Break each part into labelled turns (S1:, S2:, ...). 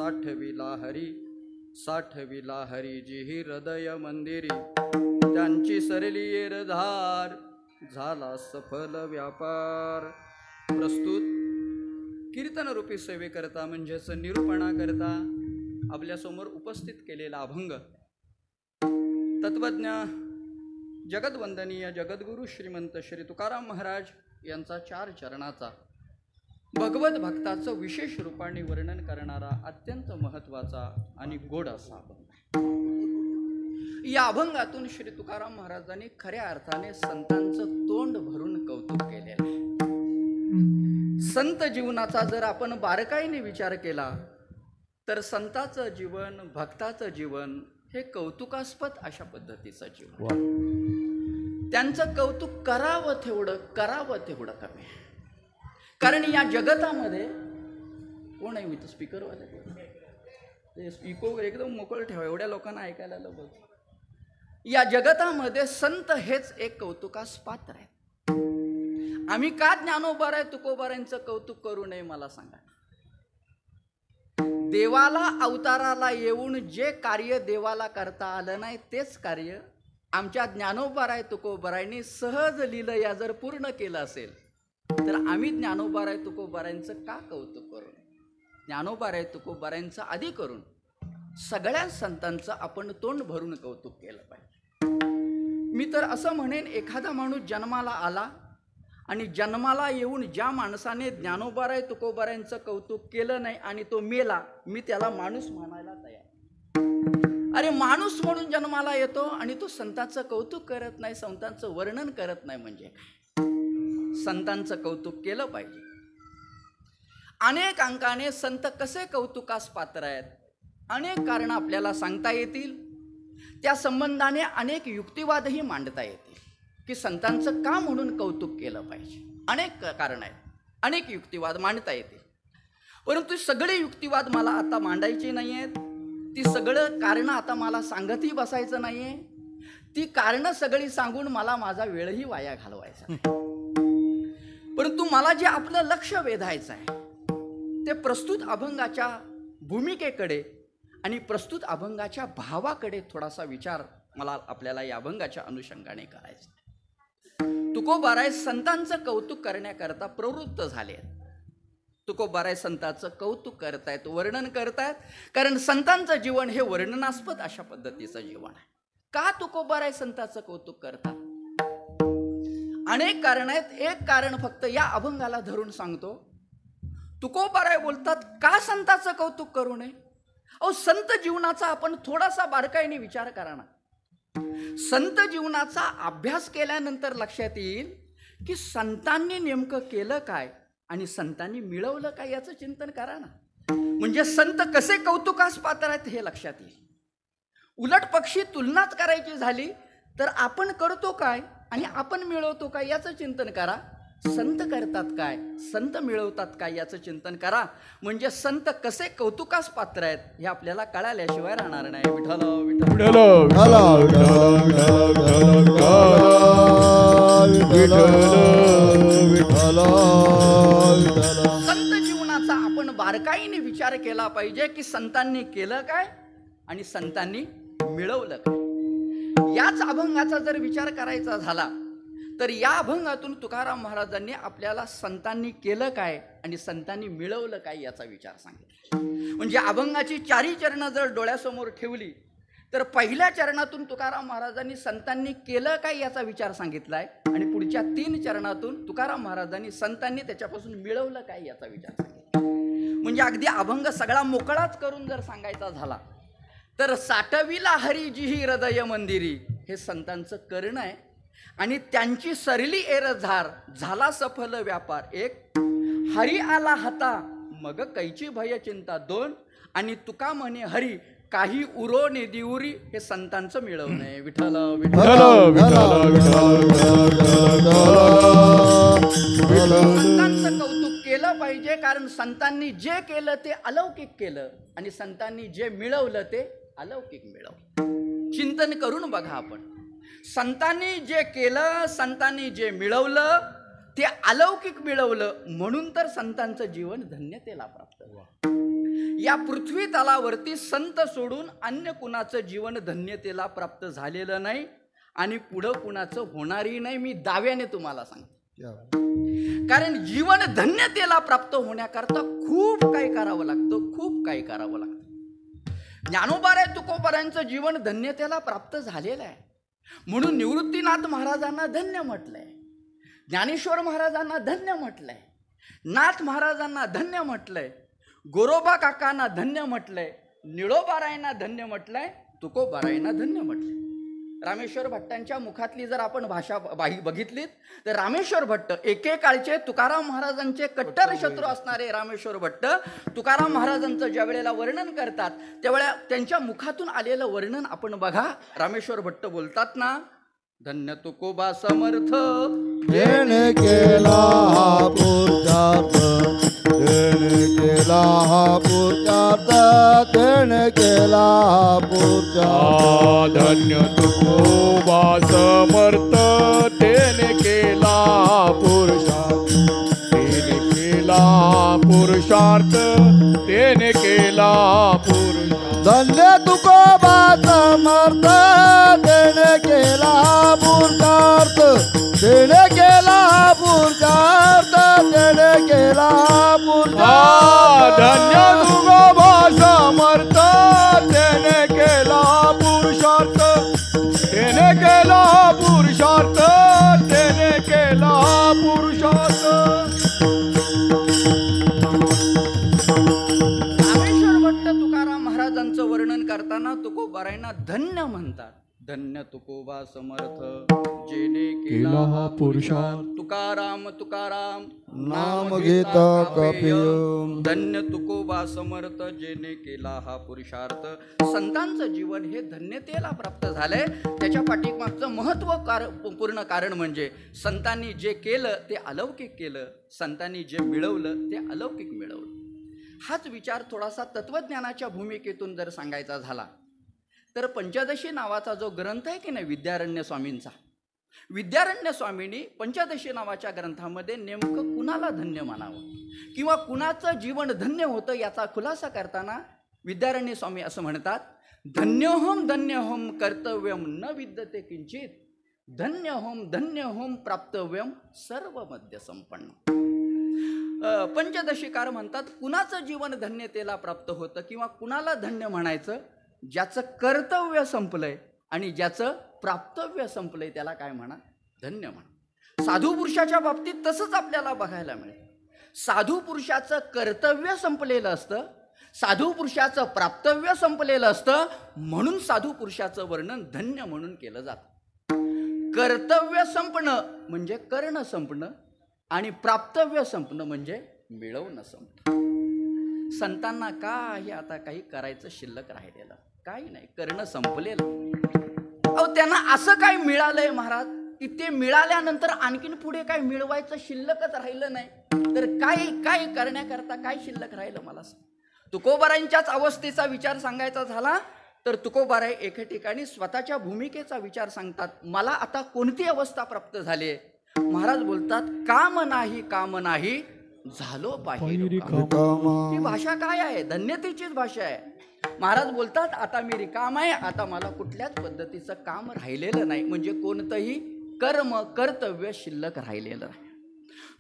S1: साठविला हरी जिही हृदय मंदिरी, त्यांची सरली एरधार झाला सफल व्यापार. प्रस्तुत कीर्तनरूपी सेवेकरता म्हणजेच निरूपणा करता आपल्यासमोर उपस्थित केलेला अभंग तत्वज्ञ जगद्वंदनीय जगद्गुरु श्रीमंत श्री तुकाराम महाराज यांचा 4 चरणाचा भगवत भक्ताचं विशेष रूपाने वर्णन करणारा अत्यंत महत्त्वाचा आणि गोड असा अभंग. या अभंगातून श्री तुकाराम महाराजांनी खऱ्या अर्थाने संतांचं तोंड भरून कौतुक केलेलं आहे. संत जीवनाचा जर आपण बारकाईने विचार केला तर संताचं जीवन, भक्ताचं जीवन हे कौतुकास्पद अशा पद्धतीचं जीवन. त्यांचं कौतुक करावं तेवढं कमी. कारण या जगतामध्ये कोण आहे? मी तर स्पीकरवाले ते इको एकदम मोकळं ठेवा, एवढ्या लोकांना ऐकायला बघ. या जगतामध्ये संत हेच एक कौतुकास पात्र आहे. आम्ही का ज्ञानोबाराय तुकोबारायांचं कौतुक करू नये मला सांगा. देवाला अवताराला येऊन जे कार्य देवाला करता आलं नाही तेच कार्य आमच्या ज्ञानोबाराय तुकोबारायांनी सहज लीलया जर पूर्ण केलं असेल तर आम्ही ज्ञानोबाराय तुकोबारायांचं का कौतुक करू नये? ज्ञानोबाराय तुकोबारायांचं आधी करून सगळ्या संतांचं आपण तोंड भरून कौतुक केलं पाहिजे. मी तर असं म्हणेन, एखादा माणूस जन्माला आला आणि जन्माला येऊन ज्या माणसाने ज्ञानोबाराय तुकोबारायांचं कौतुक केलं नाही आणि तो मेला, मी त्याला माणूस म्हणायला तयार. अरे माणूस म्हणून जन्माला येतो आणि तो संतांचं कौतुक करत नाही, संतांचं वर्णन करत नाही म्हणजे काय? संतांचं कौतुक केलं पाहिजे. अनेक अंकाने संत कसे कौतुकास पात्र आहेत, अनेक कारणं आपल्याला सांगता येतील. त्या संबंधाने अनेक युक्तिवादही मांडता येतील की संतांचं का म्हणून कौतुक केलं पाहिजे. अनेक कारण आहेत, अनेक युक्तिवाद मांडता येतील. परंतु सगळे युक्तिवाद मला आता मांडायचे नाही आहेत. ती सगळं कारणं आता मला सांगतही बसायचं नाही आहे. ती कारणं सगळी सांगून मला माझा वेळही वाया घालवायचा नाही. परंतु मला जे आपलं लक्ष वेधायचं आहे ते प्रस्तुत अभंगाच्या भूमिकेकडे आणि प्रस्तुत अभंगाच्या भावाकडे थोडासा विचार मला आपल्याला या अभंगाच्या अनुषंगाने करायचा. तुकोबाराय संतांचं कौतुक करण्याकरता प्रवृत्त झाले आहेत. तुकोबाराय संतांचं कौतुक करतायत, वर्णन करतायत, कारण संतांचं जीवन हे वर्णनास्पद अशा पद्धतीचं जीवन आहे. का तुकोबाराय संतांचं कौतुक करतात? अनेक कारण आहेत. एक कारण फक्त या अभंगाला धरून सांगतो. तुकोबाराय बोलतात, का संतांचं कौतुक करू नये? अहो, संत जीवनाचा आपण थोडासा बारकाईने विचार करा ना. संत जीवनाचा अभ्यास केल्यानंतर लक्षात येईल की संतांनी नेमकं केलं काय आणि संतांनी मिळवलं काय याचं चिंतन करा ना. म्हणजे संत कसे कौतुकास पात्र आहेत हे लक्षात येईल. उलट पक्षी तुलनाच करायची झाली तर आपण करतो काय आणि आपण मिळवतो काय याचं चिंतन करा. संत करतात काय, संत मिळवतात काय याचं चिंतन करा. म्हणजे संत कसे कौतुकास पात्र आहेत हे आपल्याला कळाल्याशिवाय राहणार नाही. विठ्ठल विठ्ठल संत जीवनाचा आपण बारकाईने विचार केला पाहिजे की संतांनी केलं काय आणि संतांनी मिळवलं काय. याच अभंगाचा जर विचार करायचा झाला तर या अभंगातून तुकाराम महाराजांनी आपल्याला संतांनी केलं काय आणि संतांनी मिळवलं काय याचा विचार सांगितला. म्हणजे अभंगाची 4 चरणं जर डोळ्यासमोर ठेवली तर पहिल्या चरणातून तुकाराम महाराजांनी संतांनी केलं काय याचा विचार सांगितलाय आणि पुढच्या 3 चरणातून तुकाराम महाराजांनी संतांनी त्याच्यापासून मिळवलं काय याचा विचार सांगितला. म्हणजे अगदी अभंग सगळा मोकळाच करून जर सांगायचा झाला तर साठविला हरी जिही हृदय मंदिरी हे संतांचं करणं आहे आणि त्यांची सरली एरझार झाला सफल व्यापार. 1 हरी आला हाता मग कैची भय चिंता. 2 आणि तुका म्हणे हरी काही उरो निदिउरी हे संतांचं मिळवणं आहे. विठ्ठल संतांचं कौतुक केलं पाहिजे कारण संतांनी जे केलं ते अलौकिक केलं आणि संतांनी जे मिळवलं ते अलौकिक मिळवलं. चिंतन करून बघा आपण. संतांनी जे केलं, संतांनी जे मिळवलं ते अलौकिक मिळवलं म्हणून तर संतांचं जीवन धन्यतेला प्राप्त झालं. या पृथ्वी तलावरती संत सोडून अन्य कुणाचं जीवन धन्यतेला प्राप्त झालेलं नाही आणि पुढं कुणाचं होणारही नाही. मी दाव्याने तुम्हाला सांगतो. कारण जीवन धन्यतेला प्राप्त होण्याकरता खूप काही करावं लागतं, खूप काही करावं लागतं. ज्ञानोबाराय तुकोबारायांचं जीवन धन्यतेला प्राप्त झालेलं आहे म्हणून निवृत्तीनाथ महाराजांना धन्य म्हटलंय, ज्ञानेश्वर महाराजांना धन्य म्हटलंय, नाथ महाराजांना धन्य म्हटलंय, गोरोबा काकांना धन्य म्हटलंय, निळोबारायांना धन्य म्हटलंय, तुकोबारायांना धन्य म्हटलंय. रामेश्वर भट्टांच्या मुखातली जर आपण भाषा बघितलीत तर रामेश्वर भट्ट एकेकाळचे तुकाराम महाराजांचे कट्टर शत्रू असणारे रामेश्वर भट्ट तुकाराम महाराजांचं ज्या वेळेला वर्णन करतात त्यावेळेला त्यांच्या मुखातून आलेलं वर्णन आपण बघा. रामेश्वर भट्ट बोलतात ना, धन्य तुकोबा समर्थ
S2: जेने केला हा पुरुषार्थ, जेने केला हा पुरुषार्थ, जेने केला हा पुरुषार्थ.
S3: धन्य तुकोबा समर्थ, तेने केला पुरुषार्थ, तेने केला पुरुषार्थ, तेने केला पुरुषार्थ.
S2: धन्य तुकोबा समर्थ, तेने केला पुरुषार्थ, तेने केला पुरुषार्थ, तेने केला पुरुषार्थ.
S3: धन्य तुकोबा समर्थ, तेने केला पुरुषार्थ, तेने केला पुरुषार्थ, तेने केला पुरुषार्थ.
S1: रामेश्वर भट्ट तुकाराम महाराजांचं वर्णन करताना तुकोबारायांना धन्य म्हणतात. धन्य तुकोबा समर्थ, जेने केला हा पुरुषार्थ, तुकाराम तुकाराम
S2: नाम घेता कपिय.
S1: धन्य तुकोबा समर्थ, जेने केला हा पुरुषार्थ. संतांचं जीवन हे धन्यतेला प्राप्त झालंय. त्याच्या पाठीमागचं महत्त्वपूर्ण कारण म्हणजे संतांनी जे केलं ते अलौकिक केलं, संतांनी जे मिळवलं ते अलौकिक मिळवलं. हाच विचार थोडासा तत्वज्ञानाच्या भूमिकेतून जर सांगायचा झाला तर पंचदशी नावाचा जो ग्रंथ आहे की नाही विद्यारण्य स्वामींचा, विद्यारण्य स्वामींनी पंचदशी नावाच्या ग्रंथामध्ये नेमकं कुणाला धन्य म्हणावं किंवा कुणाचं जीवन धन्य होतं याचा खुलासा करताना विद्यारण्य स्वामी असं म्हणतात, धन्योहम कर्तव्यम न विद्यते किंचित, धन्योहम प्राप्तव्यम सर्व मध्य संपन्न. पंचदशीकार म्हणतात कुणाचं जीवन धन्यतेला प्राप्त होतं किंवा कुणाला धन्य म्हणायचं, ज्याचं कर्तव्य संपलंय आणि ज्याचं प्राप्तव्य संपलंय त्याला काय म्हणा, धन्य म्हणा. साधू पुरुषाच्या बाबतीत तसंच आपल्याला बघायला मिळेल. साधू पुरुषाचं कर्तव्य संपलेलं असतं, साधू पुरुषाचं प्राप्तव्य संपलेलं असतं म्हणून साधू पुरुषाचं वर्णन धन्य म्हणून केलं जातं. कर्तव्य संपणं म्हणजे करणं संपणं आणि प्राप्तव्य संपणं म्हणजे मिळवणं संपणं. संतांना काही आता काही करायचं शिल्लक राहिलेलं काही नाही, करणं संपलेलं. अहो त्यांना असं काय मिळालंय महाराज की ते मिळाल्यानंतर आणखीन पुढे काय मिळवायचं शिल्लकच राहिलं नाही, तर काय काय करण्याकरता काय शिल्लक राहिलं मला सांग. तुकोबारायांच्याच अवस्थेचा विचार सांगायचा झाला तर तुकोबाराय एके ठिकाणी स्वतःच्या भूमिकेचा विचार सांगतात. मला आता कोणती अवस्था प्राप्त झाली? महाराज बोलतात, काम नाही झालो पाहिजे. ही भाषा काय आहे? धन्यतेचीच भाषा आहे. महाराज बोलतात, आता मी रिकाम आहे, आता मला कुठल्याच पद्धतीचं काम राहिलेलं नाही, म्हणजे कोणतंही कर्तव्य शिल्लक राहिलेलं नाही.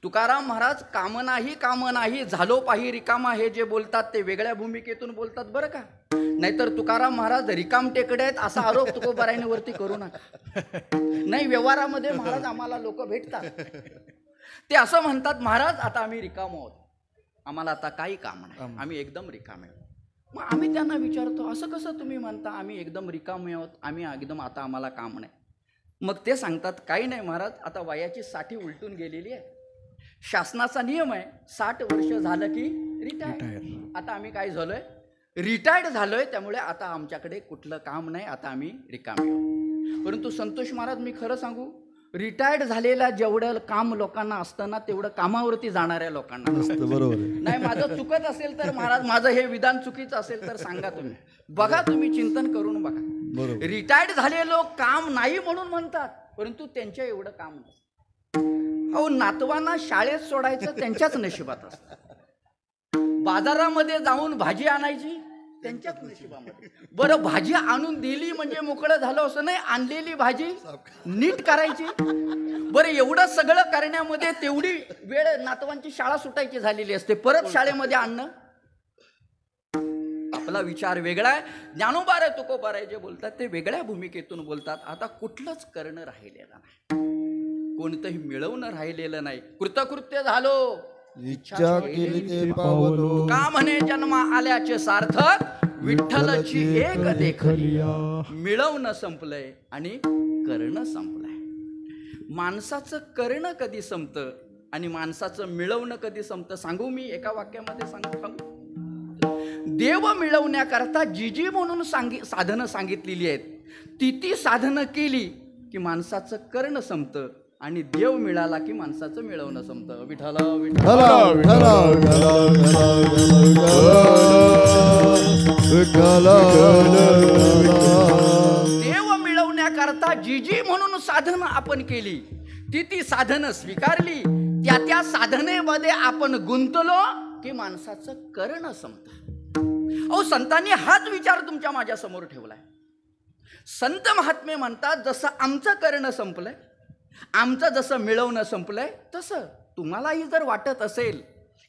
S1: तुकाराम महाराज काम नाही झालो पाही रिकामा हे जे बोलतात ते वेगळ्या भूमिकेतून बोलतात बरं का. नाहीतर तुकाराम महाराज रिकाम टेकडे आहेत असा आरोप तुकोबारायांवरती करू नका. नाही, व्यवहारामध्ये महाराज आम्हाला लोक भेटतात, ते असं म्हणतात, महाराज आता आम्ही रिकाम आहोत, आम्हाला आता काही काम नाही, आम्ही एकदम रिकामे आहोत. मग आम्ही त्यांना विचारतो, असं कसं तुम्ही म्हणता आम्ही एकदम रिकामे आहोत, आम्ही एकदम आता आम्हाला काम नाही? मग ते सांगतात, काही नाही महाराज, आता वयाची 60 उलटून गेलेली आहे, शासनाचा नियम आहे 60 वर्ष झालं की रिटायर. आता आम्ही काय झालोय, रिटायर्ड झालोय, त्यामुळे आता आमच्याकडे कुठलं काम नाही, आता आम्ही रिकामे आहोत. परंतु संतोष महाराज, मी खरं सांगू, रिटायर्ड झालेला जेवढं काम लोकांना असतं ना तेवढं कामावरती जाणाऱ्या लोकांना नसतं.
S2: बरोबर.
S1: नाही, माझं चुकत असेल तर महाराज, माझं हे विधान चुकीचं असेल तर सांगा तुम्ही, बघा तुम्ही चिंतन करून बघा. रिटायर्ड झालेले लोक काम नाही म्हणून म्हणतात, परंतु त्यांच्या एवढं काम नसतं. अहो, नातवांना शाळेत सोडायचं त्यांच्याच नशिबात असतं. बाजारामध्ये जाऊन भाजी आणायची त्यांच्याच नशिबामध्ये. बरं, भाजी आणून दिली म्हणजे मोकळं झालं असं नाही, आणलेली भाजी नीट करायची. बरं, एवढं सगळं करण्यामध्ये तेवढी वेळ नातवांची शाळा सुटायची झालेली असते, परत शाळेमध्ये आणणं. आपला विचार वेगळा आहे. ज्ञानोबा रे तुकोबा रे जे बोलतात ते वेगळ्या भूमिकेतून बोलतात. आता कुठलंच करणं राहिलेलं नाही, कोणतंही मिळवणं राहिलेलं नाही. कृतकृत्य झालो,
S2: इच्छा केली ते पावलो.
S1: का म्हणे जन्मा आल्याचे सार्थक, विठ्ठलची एक देखलिया. मिळवणं संपलंय आणि करणं संपलंय. माणसाचं करणं कधी संपतं आणि माणसाचं मिळवणं कधी संपतं सांगू मी एका वाक्यामध्ये सांगू. देव मिळवण्याकरता जी म्हणून साधनं सांगितलेली आहेत, ती साधनं केली की माणसाचं करणं संपतं आणि देव मिळाला की माणसाचं मिळवणं संपतं. विठ्ठल
S2: विठ्ठल विठ्ठल विठ्ठल
S1: देव मिळवण्याकरता जी म्हणून साधनं आपण केली, ती साधनं स्वीकारली, त्या साधनेमध्ये आपण गुंतलो की माणसाचं करणं संपतं. अहो, संतांनी हाच विचार तुमच्या माझ्या समोर ठेवलाय. संत महात्मे म्हणतात, जसं आमचं करणं संपलंय, आमचं जसं मिळवणं संपलंय, तसं तुम्हालाही जर वाटत असेल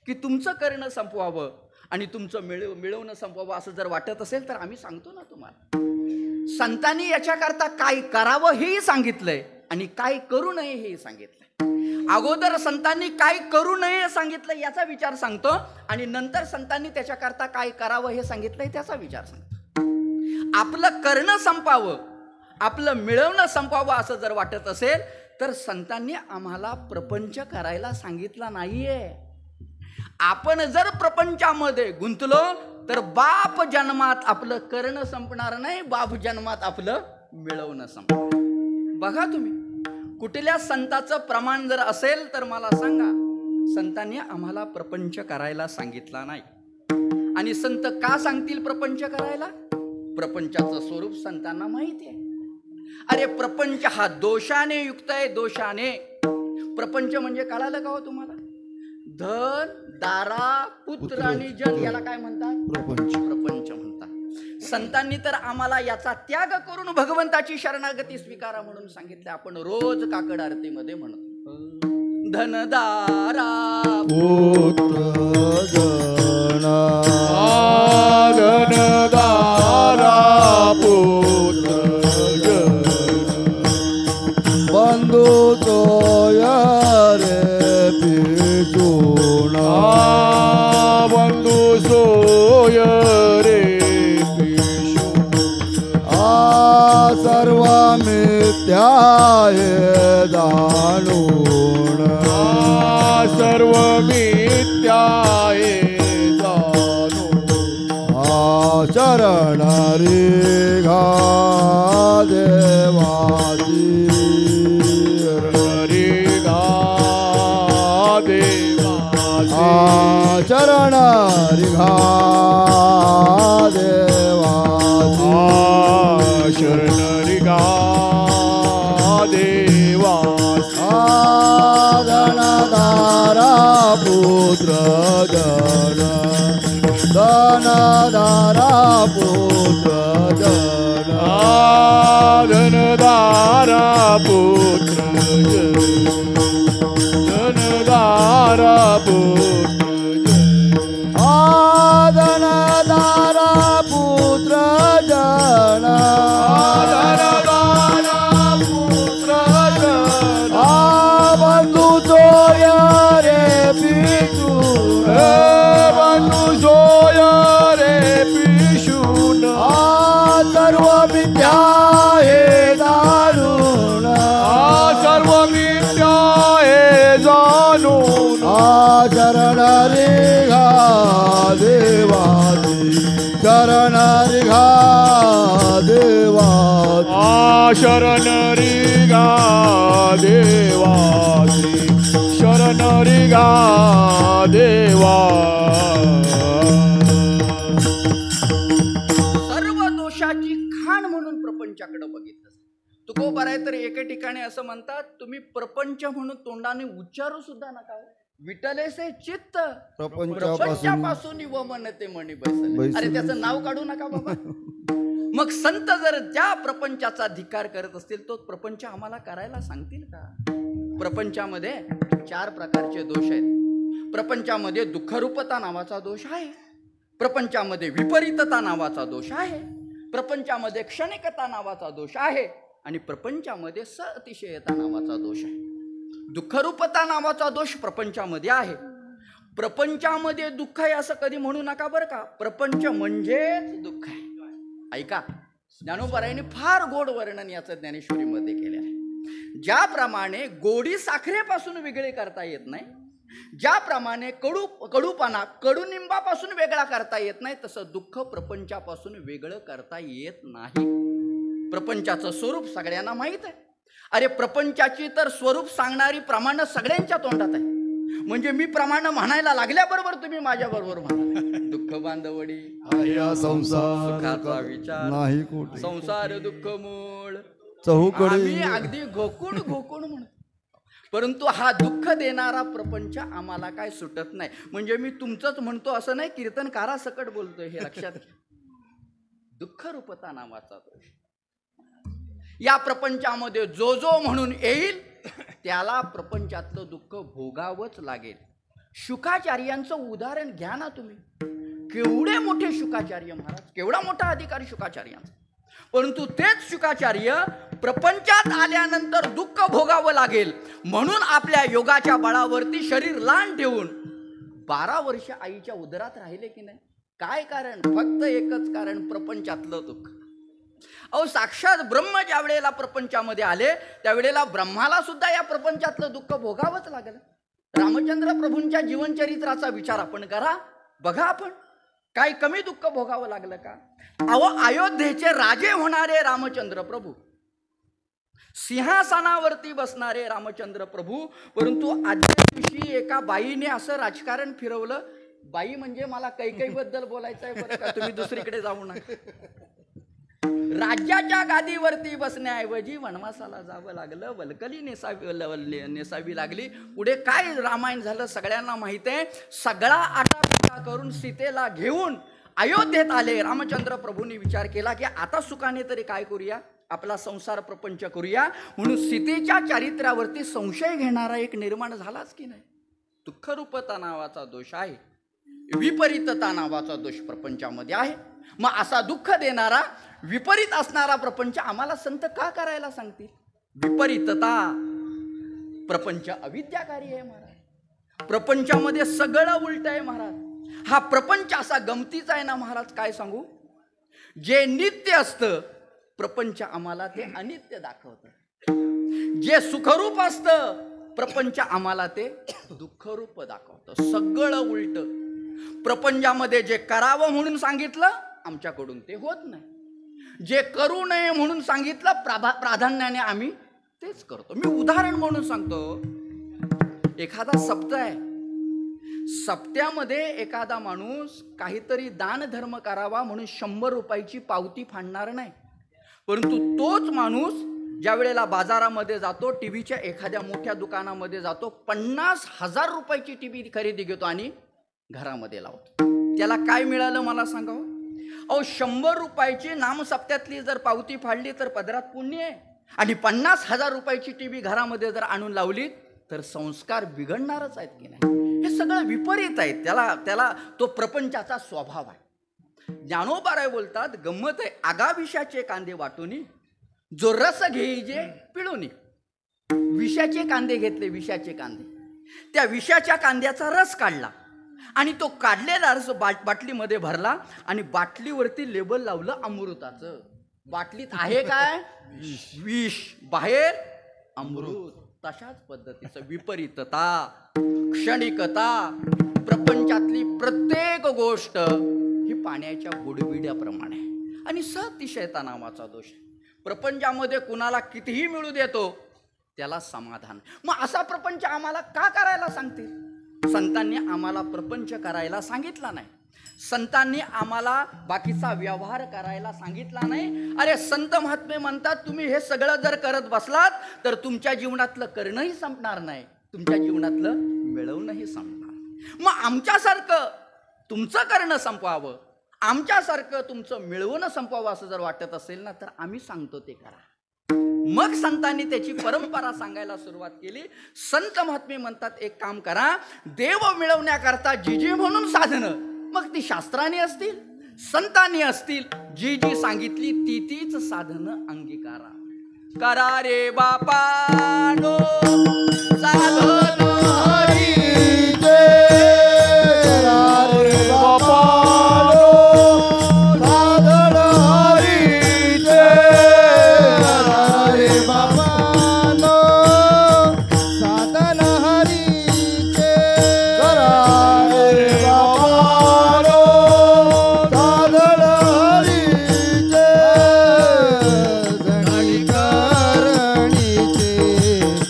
S1: की तुमचं करणं संपवावं आणि तुमचं मिळवणं संपवावं असं जर वाटत असेल तर आम्ही सांगतो ना तुम्हाला. संतांनी याच्याकरता काय करावं हेही सांगितलंय आणि काय करू नये हेही सांगितलंय. अगोदर संतांनी काय करू नये सांगितलं याचा विचार सांगतो आणि नंतर संतांनी त्याच्याकरता काय करावं हे सांगितलंय त्याचा विचार सांगतो. आपलं करणं संपावं, आपलं मिळवणं संपावं असं जर वाटत असेल तर संतांनी आम्हाला प्रपंच करायला सांगितला नाहीये. आपण जर प्रपंचामध्ये गुंतलो तर बाप जन्मात आपलं करणं संपणार नाही, बाप जन्मात आपलं मिळवणं संपणार. बघा तुम्ही, कुठल्या संताचं प्रमाण जर असेल तर मला सांगा. संतांनी आम्हाला प्रपंच करायला सांगितला नाही. आणि संत का सांगतील प्रपंच करायला? प्रपंचाचं स्वरूप संतांना माहिती आहे. अरे, प्रपंच हा दोषाने युक्त आहे, दोषाने. प्रपंच म्हणजे कळालं का हो तुम्हाला? धन, दारा, पुत्र आणि जन याला काय म्हणतात? प्रपंच म्हणतात. संतांनी तर आम्हाला याचा त्याग करून भगवंताची शरणागती स्वीकारा म्हणून सांगितले. आपण रोज काकड आरतीमध्ये म्हणतो, धनदारा
S2: पुत्र जना
S3: धनदारा पुत्र
S2: बंधू तोया रे पिचुना
S3: बंधू सोय रे
S2: सर्व मिथ्या हे जाणून
S3: सर्व मिथ्या हे जाणून
S2: शरण रे घा देवाची
S3: रे गा देवाची
S2: शरण रे घा देवाची
S3: शरण रे गा देवाची
S2: धनदारा पुत्र जन धनदारा पुत्र जन
S3: धनदारा पुत्र धनदारा पुत्र
S2: धनदारा पुत्र जन
S3: धनदारा पुत्र
S2: बंधू सोय रे पिचू
S3: बंधू सोय रे पिशून
S2: सर्व विद्या हे दारुण
S3: सर्व विद्या हे जाणून
S2: शरण रे घा देवाची शरण रे घा देवाची
S3: शरण रे गा देवाची शरण रे गा देवा
S1: सर्व दोषाची खाण म्हणून प्रपंचाकडे बघितलं. तुकोबा राय तर एके ठिकाणी असं म्हणतात, तुम्ही प्रपंच म्हणून तोंडाने उच्चारू सुद्धा नका. विटलेसे चित्त
S2: प्रपंचापासून
S1: प्रपंचापासून व मनते मणी बैसले.
S2: बैसले.
S1: अरे त्याचं नाव काढू नका बाबा. मग संत जर त्या प्रपंचाचा धिक्कार करत असतील तो प्रपंच आम्हाला करायला सांगतील का? प्रपंचामध्ये 4 प्रकारचे दोष आहेत. प्रपंचामध्ये दुःखरूपता नावाचा दोष आहे, प्रपंचामध्ये विपरीतता नावाचा दोष आहे, प्रपंचामध्ये क्षणिकता नावाचा दोष आहे आणि प्रपंचामध्ये अतिशयता नावाचा दोष आहे. दुःखरूपता नावाचा दोष प्रपंचामध्ये आहे. प्रपंचामध्ये दुःख आहे असं कधी म्हणू नका बरं का. प्रपंच म्हणजेच दुःख आहे. ऐका, ज्ञानोबारायांनी फार गोड वर्णन याचं ज्ञानेश्वरीमध्ये केले आहे. ज्याप्रमाणे गोडी साखरेपासून वेगळे करता येत नाही, ज्याप्रमाणे कडूपणा कडुनिंबापासून वेगळा करता येत नाही, तसं दुःख प्रपंचापासून वेगळं करता येत नाही. प्रपंचाचं स्वरूप सगळ्यांना माहीत आहे. अरे प्रपंचाची तर स्वरूप सांगणारी प्रमाण सगळ्यांच्या तोंडात आहे. म्हणजे मी प्रमाण म्हणायला लागल्याबरोबर तुम्ही माझ्या बरोबर म्हणा. दुःख बांधवडी
S2: संसार
S1: सुखाचा विचार
S2: नाही कुठे,
S1: संसार दुःख मूळ
S2: चहूकडे
S1: आम्ही अगदी घोकून म्हणतो. परंतु हा दुःख देणारा प्रपंच आम्हाला काय सुटत नाही. म्हणजे मी तुमचंच म्हणतो असं नाही, कीर्तनकारा सकट बोलतोय हे लक्षात घ्या. दुःख रूपता नावाचा दोष या प्रपंचामध्ये जो जो म्हणून येईल त्याला प्रपंचातलं दुःख भोगावंच लागेल. शुकाचार्यांचं उदाहरण घ्या ना तुम्ही. केवढे मोठे शुकाचार्य महाराज, केवढा मोठा अधिकारी शुकाचार्यांचा. परंतु तेच शुकाचार्य प्रपंचात आल्यानंतर दुःख भोगावं लागेल म्हणून आपल्या योगाच्या बळावरती शरीर लहान ठेवून 12 वर्ष आईच्या उदरात राहिले की नाही. काय कारण? फक्त एकच कारण, प्रपंचातलं दुःख. अहो साक्षात ब्रह्म ज्या वेळेला प्रपंचामध्ये आले त्यावेळेला ब्रह्माला सुद्धा या प्रपंचातलं दुःख भोगावंच लागलं. रामचंद्र प्रभूंच्या जीवनचरित्राचा विचार आपण करा, बघा आपण काही कमी दुःख भोगावं लागलं का? अहो अयोध्येचे राजे होणारे रामचंद्र प्रभू, सिंहासनावरती बसणारे रामचंद्र प्रभू, परंतु आजच्या दिवशी एका बाईने असं राजकारण फिरवलं. बाई म्हणजे मला कैकेयी बद्दल बोलायचं आहे बरं का, तुम्ही दुसरीकडे जाऊ नका. राज्याच्या गादीवरती बसण्याऐवजी वनवासाला जावं लागलं, वल्कली नेसावी लागली. पुढे काय रामायण झालं सगळ्यांना माहित आहे. सगळा आटापिटा करून सीतेला घेऊन अयोध्येत आले. रामचंद्र प्रभूंनी विचार केला की आता सुखाने तरी काय करूया, आपला संसार प्रपंच करूया. म्हणून सीतेच्या चारित्र्यावरती संशय घेणारा एक निर्माण झालाच की नाही. दुःखरूपता नावाचा दोष आहे, विपरीतता नावाचा दोष प्रपंचामध्ये आहे. मग असा दुःख देणारा विपरीत असणारा प्रपंच आम्हाला संत का करायला सांगतील? विपरीतता प्रपंच अविद्याकारी आहे महाराज. प्रपंचामध्ये सगळं उलट आहे महाराज. हा प्रपंच असा गमतीचा आहे ना महाराज, काय सांगू. जे नित्य असतं प्रपंच आम्हाला ते अनित्य दाखवतं. जे सुखरूप असतं प्रपंच आम्हाला ते दुःखरूप दाखवतं. सगळं उलट. प्रपंचामध्ये जे करावं म्हणून सांगितलं आमच्याकडून ते होत नाही, जे करू नये म्हणून सांगितलं प्राधान्याने आम्ही तेच करतो. मी उदाहरण म्हणून सांगतो. एखादा सप्ताह आहे, सप्त्यामध्ये एखादा माणूस काहीतरी दान धर्म करावा म्हणून 100 रुपयाची पावती फाडणार नाही. परंतु तोच माणूस ज्या वेळेला बाजारामध्ये जातो, टीव्हीच्या एखाद्या मोठ्या दुकानामध्ये जातो, 50,000 रुपयाची टीव्ही खरेदी घेतो आणि घरामध्ये लावतो. त्याला काय मिळालं मला सांगावं. अहो 100 रुपयाची नामसप्त्यातली जर पावती फाडली तर पदरात पुण्य आहे, आणि 50,000 रुपयाची टीव्ही घरामध्ये जर आणून लावली तर संस्कार बिघडणारच आहेत की नाही. हे सगळं विपरीत आहे. त्याला तो प्रपंचाचा स्वभाव आहे. ज्ञानोबाराय बोलतात, गंमत आहे, आगाविषाचे कांदे वाटूनी जो रस घेईजे पिळूनी. विषाचे कांदे घेतले, विषाचे कांदे, त्या विषाच्या कांद्याचा रस काढला आणि तो काढलेला रस बाटलीमध्ये भरला आणि बाटलीवरती लेबल लावलं अमृताचं. बाटलीत आहे काय? विष, बाहेर अमृत. तशाच पद्धतीचं विपरीतता, क्षणिकता, प्रपंचातली प्रत्येक गोष्ट ही पाण्याच्या बुडबिड्याप्रमाणे आहे. आणि सतिशयता नावाचा दोष आहे. प्रपंचामध्ये कुणाला कितीही मिळू देतो त्याला समाधान. मग असा प्रपंच आम्हाला का करायला सांगतील? संतांनी आम्हाला प्रपंच करायला सांगितला नाही. संतांनी आम्हाला बाकीचा व्यवहार करायला सांगितला नाही. अरे संत महात्मे म्हणतात, तुम्ही हे सगळं जर करत बसलात तर तुमच्या जीवनातलं करणंही संपणार नाही, तुमच्या जीवनातलं मिळवणंही संपणार. मग आमच्यासारखं तुमचं करणं संपवावं, आमच्यासारखं तुमचं मिळवणं संपवावं असं जर वाटत असेल ना, तर आम्ही सांगतो ते करा. मग संतांनी त्याची परंपरा सांगायला सुरुवात केली. संत महात्मे म्हणतात, एक काम करा, देव मिळवण्याकरता जी जी म्हणून साधनं, मग ती शास्त्राने असतील, संतांनी असतील, जी जी सांगितली ती तीच साधनं अंगीकारा. करा रे बापानो साधन
S2: हरीचे, करा रे बापानो साधन हरीचे, करा रे बापानो साधन हरीचे, करा रे बापानो साधन हरीचे, जणी करणीचे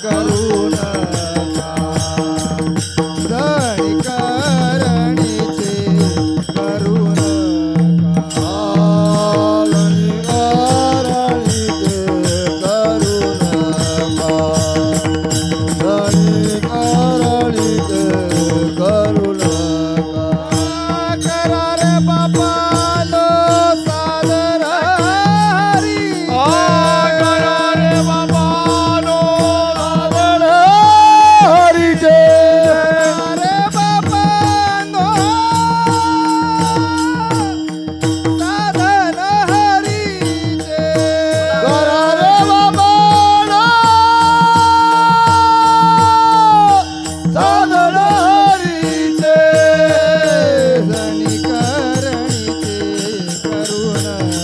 S2: करू नका, जणी करणीचे करू नका, जणी करणीचे करू नका, जणी करणीचे करू नका. करा रे बापानो साधन हरी,
S3: करा रे बाबानो
S2: साधन हरीचे, रे बापानो साधन हरीचे, करा रे बापानो साधन हरीचे, जणी करणीचे करू नका,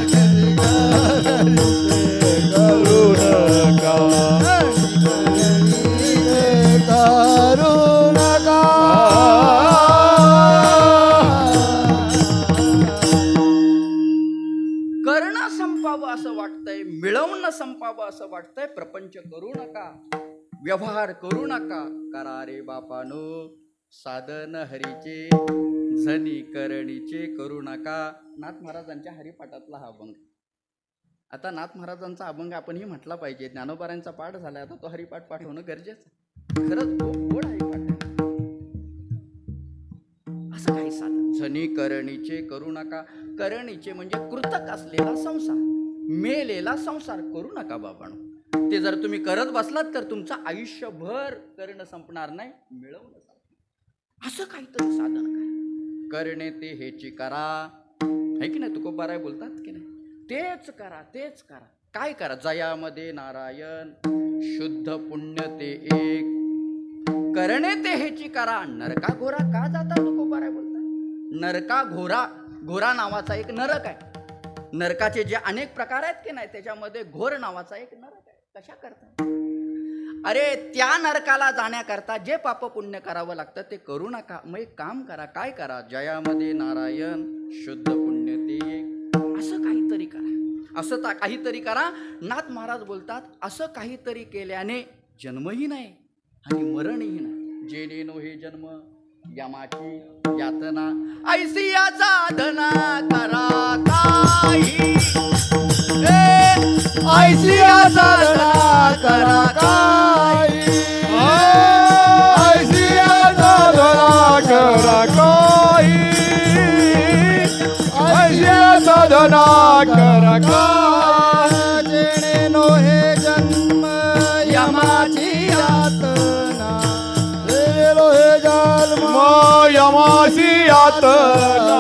S2: जणी करणीचे करू नका, जणी करणीचे करू नका,
S1: करणं संपावं असं वाटतंय, मिळवणं संपावं असं वाटतंय, प्रपंच करू नका, व्यवहार करू नका. करा रे बापानो साधन हरीचे, झनी करणीचे करू नका. नाथ महाराजांच्या हरिपाठातला हा अभंग. आता नाथ महाराजांचा अभंग आपणही म्हटला पाहिजे. ज्ञानोबारांचा पाठ झाला, आता तो हरिपाठ पाठ होणं गरजेचं. खरंच खूप गोड हरिपाठ आहे. असं काही साधन झनी करणीचे करू नका. करणीचे म्हणजे कृतक असलेला संसार, मेलेला संसार करू नका बाबांनो. ते जर तुम्ही करत बसलात तर तुमचं आयुष्यभर करणं संपणार नाही, मिळवणं संपणार. असं काहीतरी साधन करा. करणे ते हेची करा, है की नाही? तुकोबाराय बोलतात की नाही, तेच करा, तेच करा. काय करा? जयामध्ये नारायण, शुद्ध पुण्य ते एक, करणे ते हेची करा. नरका घोरा का जाता? तुकोबाराय बोलतात, नरका घोरा. घोरा नावाचा एक नरक आहे. नरकाचे जे अनेक प्रकार आहेत की नाही, त्याच्यामध्ये घोर नावाचा एक नरक आहे. कशा करता? अरे त्या नरकाला जाण्याकरता जे पाप पुण्य करावं लागतं ते करू नका. मग एक काम करा. काय करा? जयामध्ये नारायण, शुद्ध पुण्य ते एक, असं काहीतरी करा. असं काहीतरी करा. नाथ महाराज बोलतात, असं काहीतरी केल्याने जन्मही नाही आणि मरणही नाही. जेणे नो हे जन्म यमाची यातना, ऐसी या साधना करा काही,
S2: ऐसी साधना करा काही, ऐसी साधना करा काही, ऐसी साधना करा काही, जेणे नो हे जन्म यमाची यातना, जेणे नो हे जन्म
S3: यमासी यातना,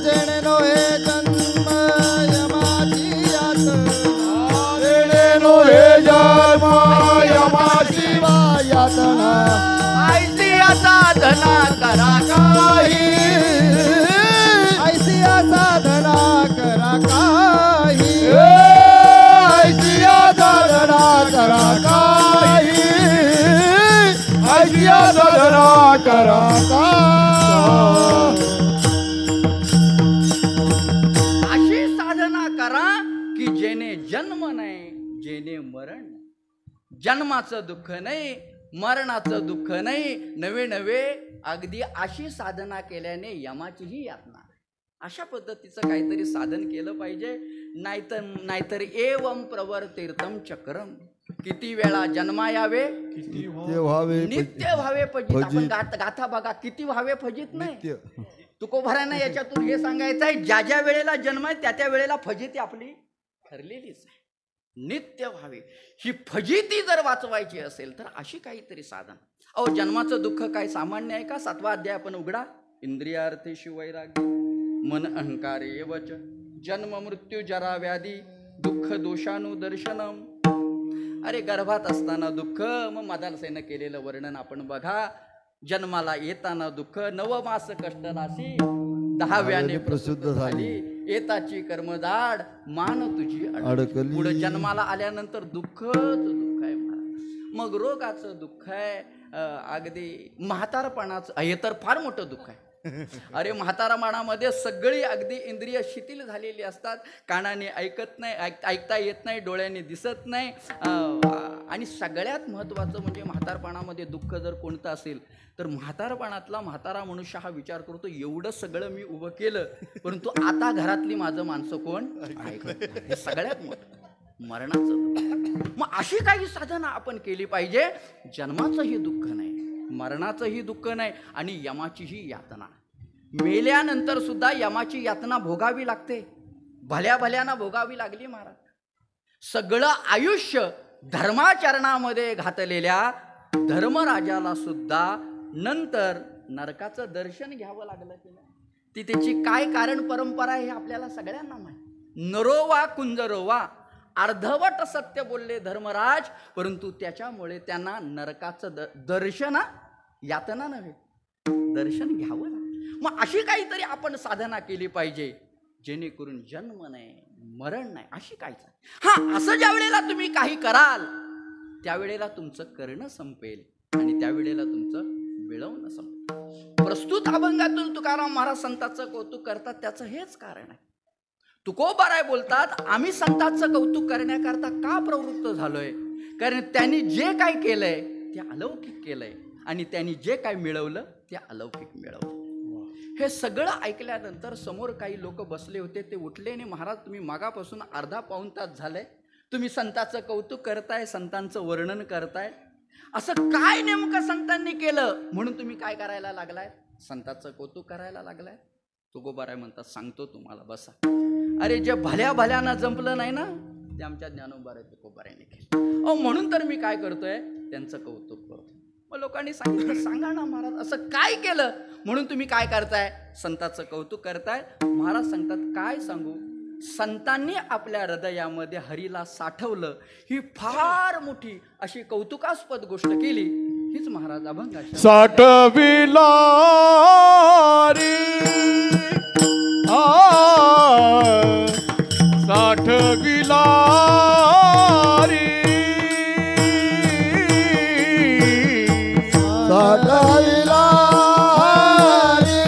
S2: जेणे नो हे जन्म यमाची यातना, जेणे नो हे जन्म यमाची यातना,
S1: ऐसी या साधना करा काही,
S2: ऐसी साधना करा काही, ऐसी साधना करा काही, ऐसी साधना करा काही.
S1: अशी साधना करा की जेणे जन्म नाही, जेणे मरण नाही. जन्माचं दुःख नाही, मरणाचं दुःख नाही. नवे नवे अगदी अशी साधना केल्याने यमाचीही यातना. अशा पद्धतीचं काहीतरी साधन केलं पाहिजे. नाहीतर एवं प्रवर्तीर्थम चक्रम. किती वेळा जन्मा यावे,
S2: नित्य व्हावे
S1: नित्य व्हावे फजित. आपण गाथा बघा, किती व्हावे फजित नाही.
S2: नित्य.
S1: तुकोबारांना याच्यातून हे सांगायचं आहे, ज्या ज्या वेळेला जन्म आहे त्या त्या वेळेला फजिती आपली ठरलेलीच आहे. नित्य व्हावे. ही फजिती जर वाचवायची असेल तर अशी काहीतरी साधन. अहो, जन्माचं दुःख काय सामान्य आहे का? 7वा अध्याय आपण उघडा. इंद्रियार्थेषु वैराग्य मन अहंकारे वच जन्म मृत्यू जरा व्याधी दुःख दोषानुदर्शनम. अरे गर्भात असताना दुःख, मग मदालसेनं केलेलं वर्णन आपण बघा. जन्माला येताना दुःख, 9 मास कष्टनाशी 10व्याने प्रसिद्ध झाली. येताची कर्मदाड मान तुझी
S2: अडकली.
S1: पुढे जन्माला आल्यानंतर दुःखच दुःख आहे महाराज. मग रोगाचं दुःख आहे, अगदी म्हातारपणाचं, हे तर फार मोठं दुःख आहे. अरे म्हातारपणामध्ये सगळी अगदी इंद्रिय शिथिल झालेली असतात. कानाने ऐकत नाही, ऐकता येत नाही, डोळ्याने दिसत नाही. आणि सगळ्यात महत्त्वाचं म्हणजे म्हातारपणामध्ये दुःख जर कोणतं असेल तर म्हातारपणातला म्हातारा मनुष्य हा विचार करतो, एवढं सगळं मी उभं केलं परंतु आता घरातली माझं माणसं कोण ऐकत नाही. हे सगळ्यात मोठं मरणाचं. मग अशी काही साधना आपण केली पाहिजे. जन्माचंही दुःख नाही, मरणाचंही दुःख नाही आणि यमाचीही यातना. मेल्यानंतर सुद्धा यमाची यातना भोगावी लागते. भल्या भल्याना भोगावी लागली महाराज. सगळं आयुष्य धर्माचरणामध्ये घातलेल्या धर्मराजाला सुद्धा नंतर नरकाचं दर्शन घ्यावं लागलं की नाही. ती त्याची काय कारण परंपरा आहे हे आपल्याला सगळ्यांना माहिती. नरोवा कुंजरोवा, अर्धवट सत्य बोलले धर्मराज, परंतु त्याच्यामुळे त्यांना नरकाचं दर्शन, यातना नव्हे दर्शन घ्यावं लागलं. मग अशी काहीतरी आपण साधना केली पाहिजे जेणेकरून जन्म नाही, मरण नाही, अशी काहीच. हा, असं ज्या वेळेला तुम्ही काही कराल त्यावेळेला तुमचं करणं संपेल आणि त्यावेळेला तुमचं मिळवणं संपेल. प्रस्तुत अभंगातून तुकाराम महाराज संतांचं कौतुक करतात, त्याचं हेच कारण आहे. तुकोबाराय बोलतात, आम्ही संतांचं कौतुक करण्याकरता का प्रवृत्त झालोय? कारण त्यांनी जे काय केलंय ते अलौकिक केलंय आणि त्यांनी जे काय मिळवलं ते अलौकिक मिळवलं. हे सगळं ऐकल्यानंतर समोर काही लोक बसले होते. ते उठले आणि महाराज, तुम्ही मागापासून अर्धा पाऊण तास झालंय तुम्ही संतांचं कौतुक करताय, संतांचं वर्णन करताय. असं काय नेमकं संतांनी केलं म्हणून तुम्ही काय करायला लागलाय? संतांचं कौतुक करायला लागलाय. तुकोबाराय म्हणतात, सांगतो तुम्हाला, बसा. अरे, जे भल्या भल्यानं जंपलं नाही ना ते आमच्या ज्ञानोबाराय तुकोबारायने केलं. अहो, म्हणून तर मी काय करतोय, त्यांचं कौतुक करतो. मग लोकांनी सांगितलं, सांगा ना महाराज, असं काय केलं म्हणून तुम्ही काय करताय, संतांचं कौतुक करताय? महाराज सांगतात, काय सांगू, संतांनी आपल्या हृदयामध्ये हरीला साठवलं. ही फार मोठी अशी कौतुकास्पद गोष्ट केली. हीच महाराज अभंगाची
S3: साठविला रे साठविला रे
S2: साठविला रे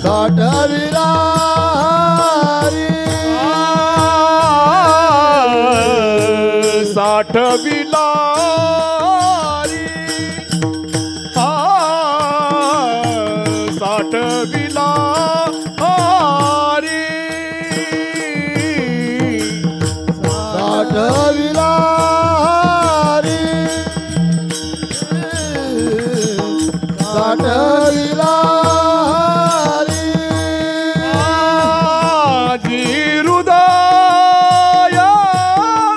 S2: साठविला रे
S3: साठविला रे साठविला रे
S2: साठविला रे साठविला रे
S3: जी हृदय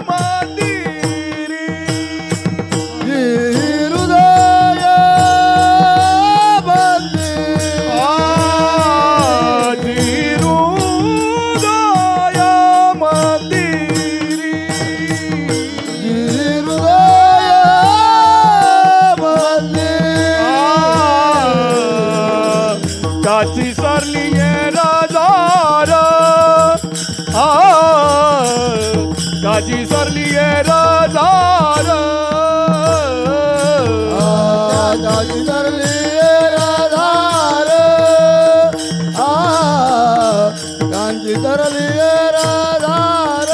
S3: मंदिरी
S2: हृदय बंदी
S3: जी हृदय मंदिरी
S2: हृदय बंदी
S3: त्याची सरली राजार त्याची सरली राजार
S2: दाजी धरली राधार कांची धरली राधार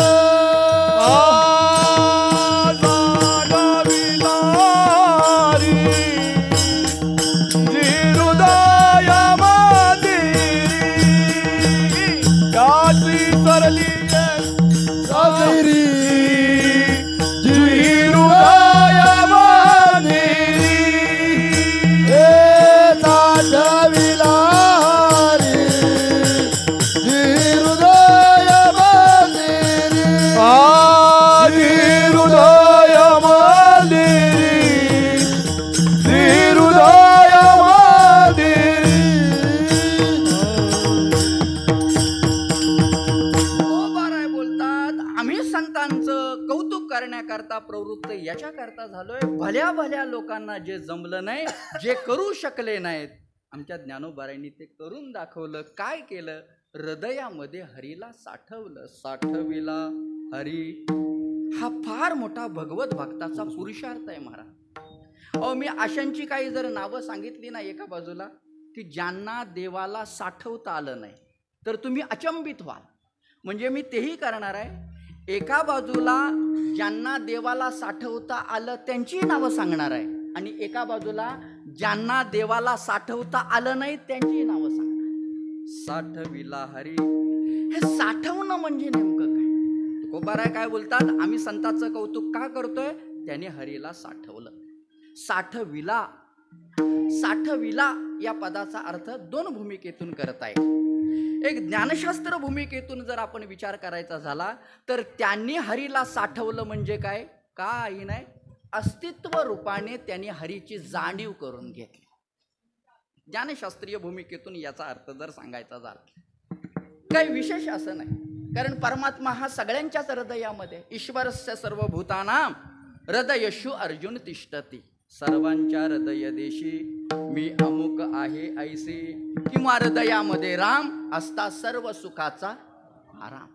S3: जी हृदय मंदिरी
S1: याच्याकरता झालोय भल्या भल्या लोकांना जे जमलं नाही, जे करू शकले नाहीत, आमच्या ज्ञानोबारायांनी ते करून दाखवलं. काय केलं? हृदयामध्ये हरीला साठवलं. साठविला हरी हा फार मोठा भगवत भक्ताचा पुरुषार्थ आहे महाराज. अहो, मी अशांची काही जर नावं सांगितली ना एका बाजूला, की ज्यांना देवाला साठवता आलं नाही, तर तुम्ही अचंबित व्हाल. म्हणजे मी तेही करणार आहे. एका बाजूला ज्यांना देवाला साठवता आलं त्यांची नावं सांगणार आहे, आणि एका बाजूला ज्यांना देवाला साठवता आलं नाही त्यांची नावं सांगणार. साठविला हरी, हे साठवणं म्हणजे नेमकं काय? तुकोबाराय काय बोलतात? आम्ही संतांचं कौतुक का करतोय? त्याने हरीला साठवलं. साठविला, साठविला या पदाचा अर्थ दोन भूमिकेतून करत आहे. एक ज्ञानशास्त्र भूमिकेतून जर आपण विचार करायचा झाला तर त्यांनी हरीला साठवलं म्हणजे काय? काही नाही, अस्तित्व रूपाने त्यांनी हरीची जाणीव करून घेतली. ज्ञानशास्त्रीय भूमिकेतून याचा अर्थ जर सांगायचा झाला, काही विशेष असं नाही. कारण परमात्मा हा सगळ्यांच्याच हृदयामध्ये, ईश्वरस्य सर्वभूतानां हृदयेषु अर्जुन तिष्ठती, सर्वांच्या हृदय देशी मी अमुक आहे ऐसे, किंवा हृदयामध्ये राम असता सर्व सुखाचा आराम.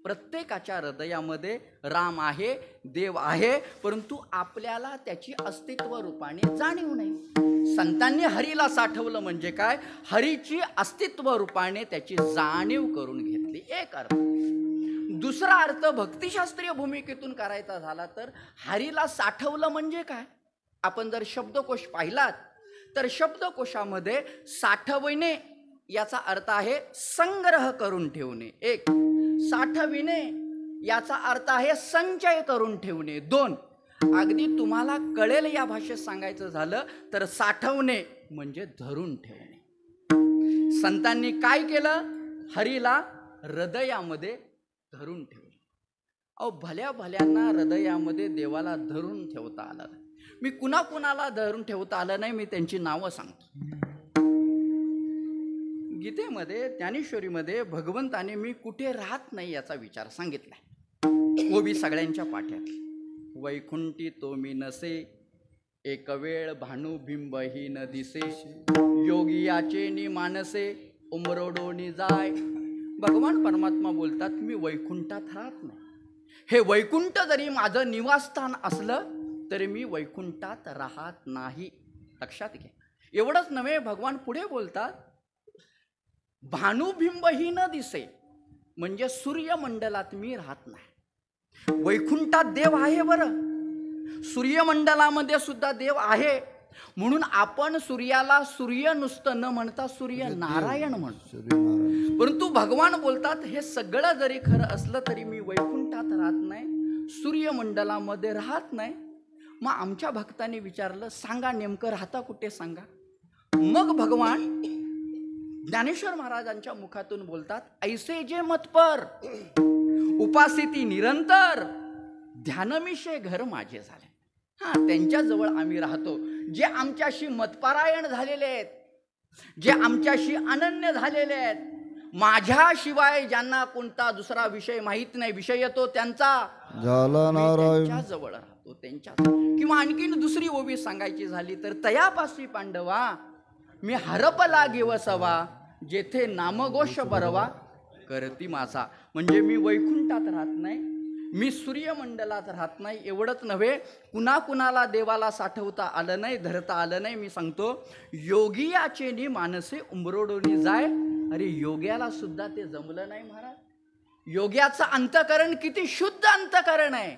S1: प्रत्येकाच्या हृदयामध्ये राम आहे, देव आहे, परंतु आपल्याला त्याची अस्तित्व रूपाने जाणीव नाही. संतांनी हरीला साठवलं म्हणजे काय? हरीची अस्तित्व रूपाने त्याची जाणीव करून घेतली, एक अर्थ. दुसरा अर्थ भक्तिशास्त्रीय भूमिकेतून करायचा झाला तर हरीला साठवलं म्हणजे काय? आपण जर शब्दकोश पाहिलात तर शब्दकोशामध्ये साठवणे याचा अर्थ आहे संग्रह करून ठेवणे. एक, साठविणे याचा अर्थ आहे संचय करून ठेवणे. दोन, अगदी तुम्हाला कळेल या भाषेत सांगायचं झालं तर साठवणे म्हणजे धरून ठेवणे. संतांनी काय केलं? हरीला हृदयामध्ये धरून ठेवलं. अहो, भल्या भल्यांना हृदयामध्ये देवाला धरून ठेवता आलं नाही. मी कुणाला धरून ठेवता आलं नाही, मी त्यांची नावं सांगतो. गीतेमध्ये, ज्ञानेश्वरीमध्ये भगवंताने मी कुठे राहत नाही याचा विचार सांगितलाय. ओबी सगळ्यांच्या पाठ्यात. वैकुंठी तो मी नसे, एक वेळ भानुबिंबही न दिसे, योगियाचे नि मानसे उमरोडोनी जाय. भगवान परमात्मा बोलतात मी वैकुंठात राहत नाही. हे वैकुंठ जरी माझं निवासस्थान असलं तरी मी वैकुंठात राहत नाही. लक्षात घ्या. एवढंच नव्हे, भगवान पुढे बोलतात भानुबिंबही न दिसे, म्हणजे सूर्यमंडलात मी राहत नाही. वैकुंठात देव आहे बरं, सूर्यमंडलामध्ये सुद्धा देव आहे. म्हणून आपण सूर्याला सूर्य नुसतं न म्हणता सूर्य नारायण म्हणतो. परंतु भगवान बोलतात हे सगळं जरी खरं असलं तरी मी वैकुंठात राहत नाही, सूर्यमंडलामध्ये राहत नाही. मग आमच्या भक्तांनी विचारलं, सांगा नेमकं राहता कुठे सांगा. मग भगवान ज्ञानेश्वर महाराजांच्या मुखातून बोलतात, ऐसे जे मतपर उपासिती निरंतर, ध्यानमिषे घर माझे झाले. हा, त्यांच्याजवळ आम्ही राहतो, जे आमच्याशी मतपरायण झालेले आहेत, जे आमच्याशी अनन्य झालेले आहेत. माझ्याशिवाय ज्यांना कोणता दुसरा विषय माहीत नाही, विषय येतो त्यांचा,
S2: झाला नारायण.
S1: त्यांच्याजवळ राहतो, त्यांच्या. किंवा आणखीन दुसरी ओवी सांगायची झाली तर, तयापासी पांडवा मी हरपला गेवसवा, जेथे नामघोष बरवा करती माझा. म्हणजे मी वैकुंठात राहत नाही, मी सूर्यमंडलात राहत नाही. एवढंच नव्हे, कुणाला देवाला साठवता आलं नाही, धरता आलं नाही. मी सांगतो, योगियाचे नि मानसे उमरोडोनी जाय. अरे, योग्याला सुद्धा ते जमलं नाही महाराज. योग्याचं अंतकरण किती शुद्ध अंतकरण आहे,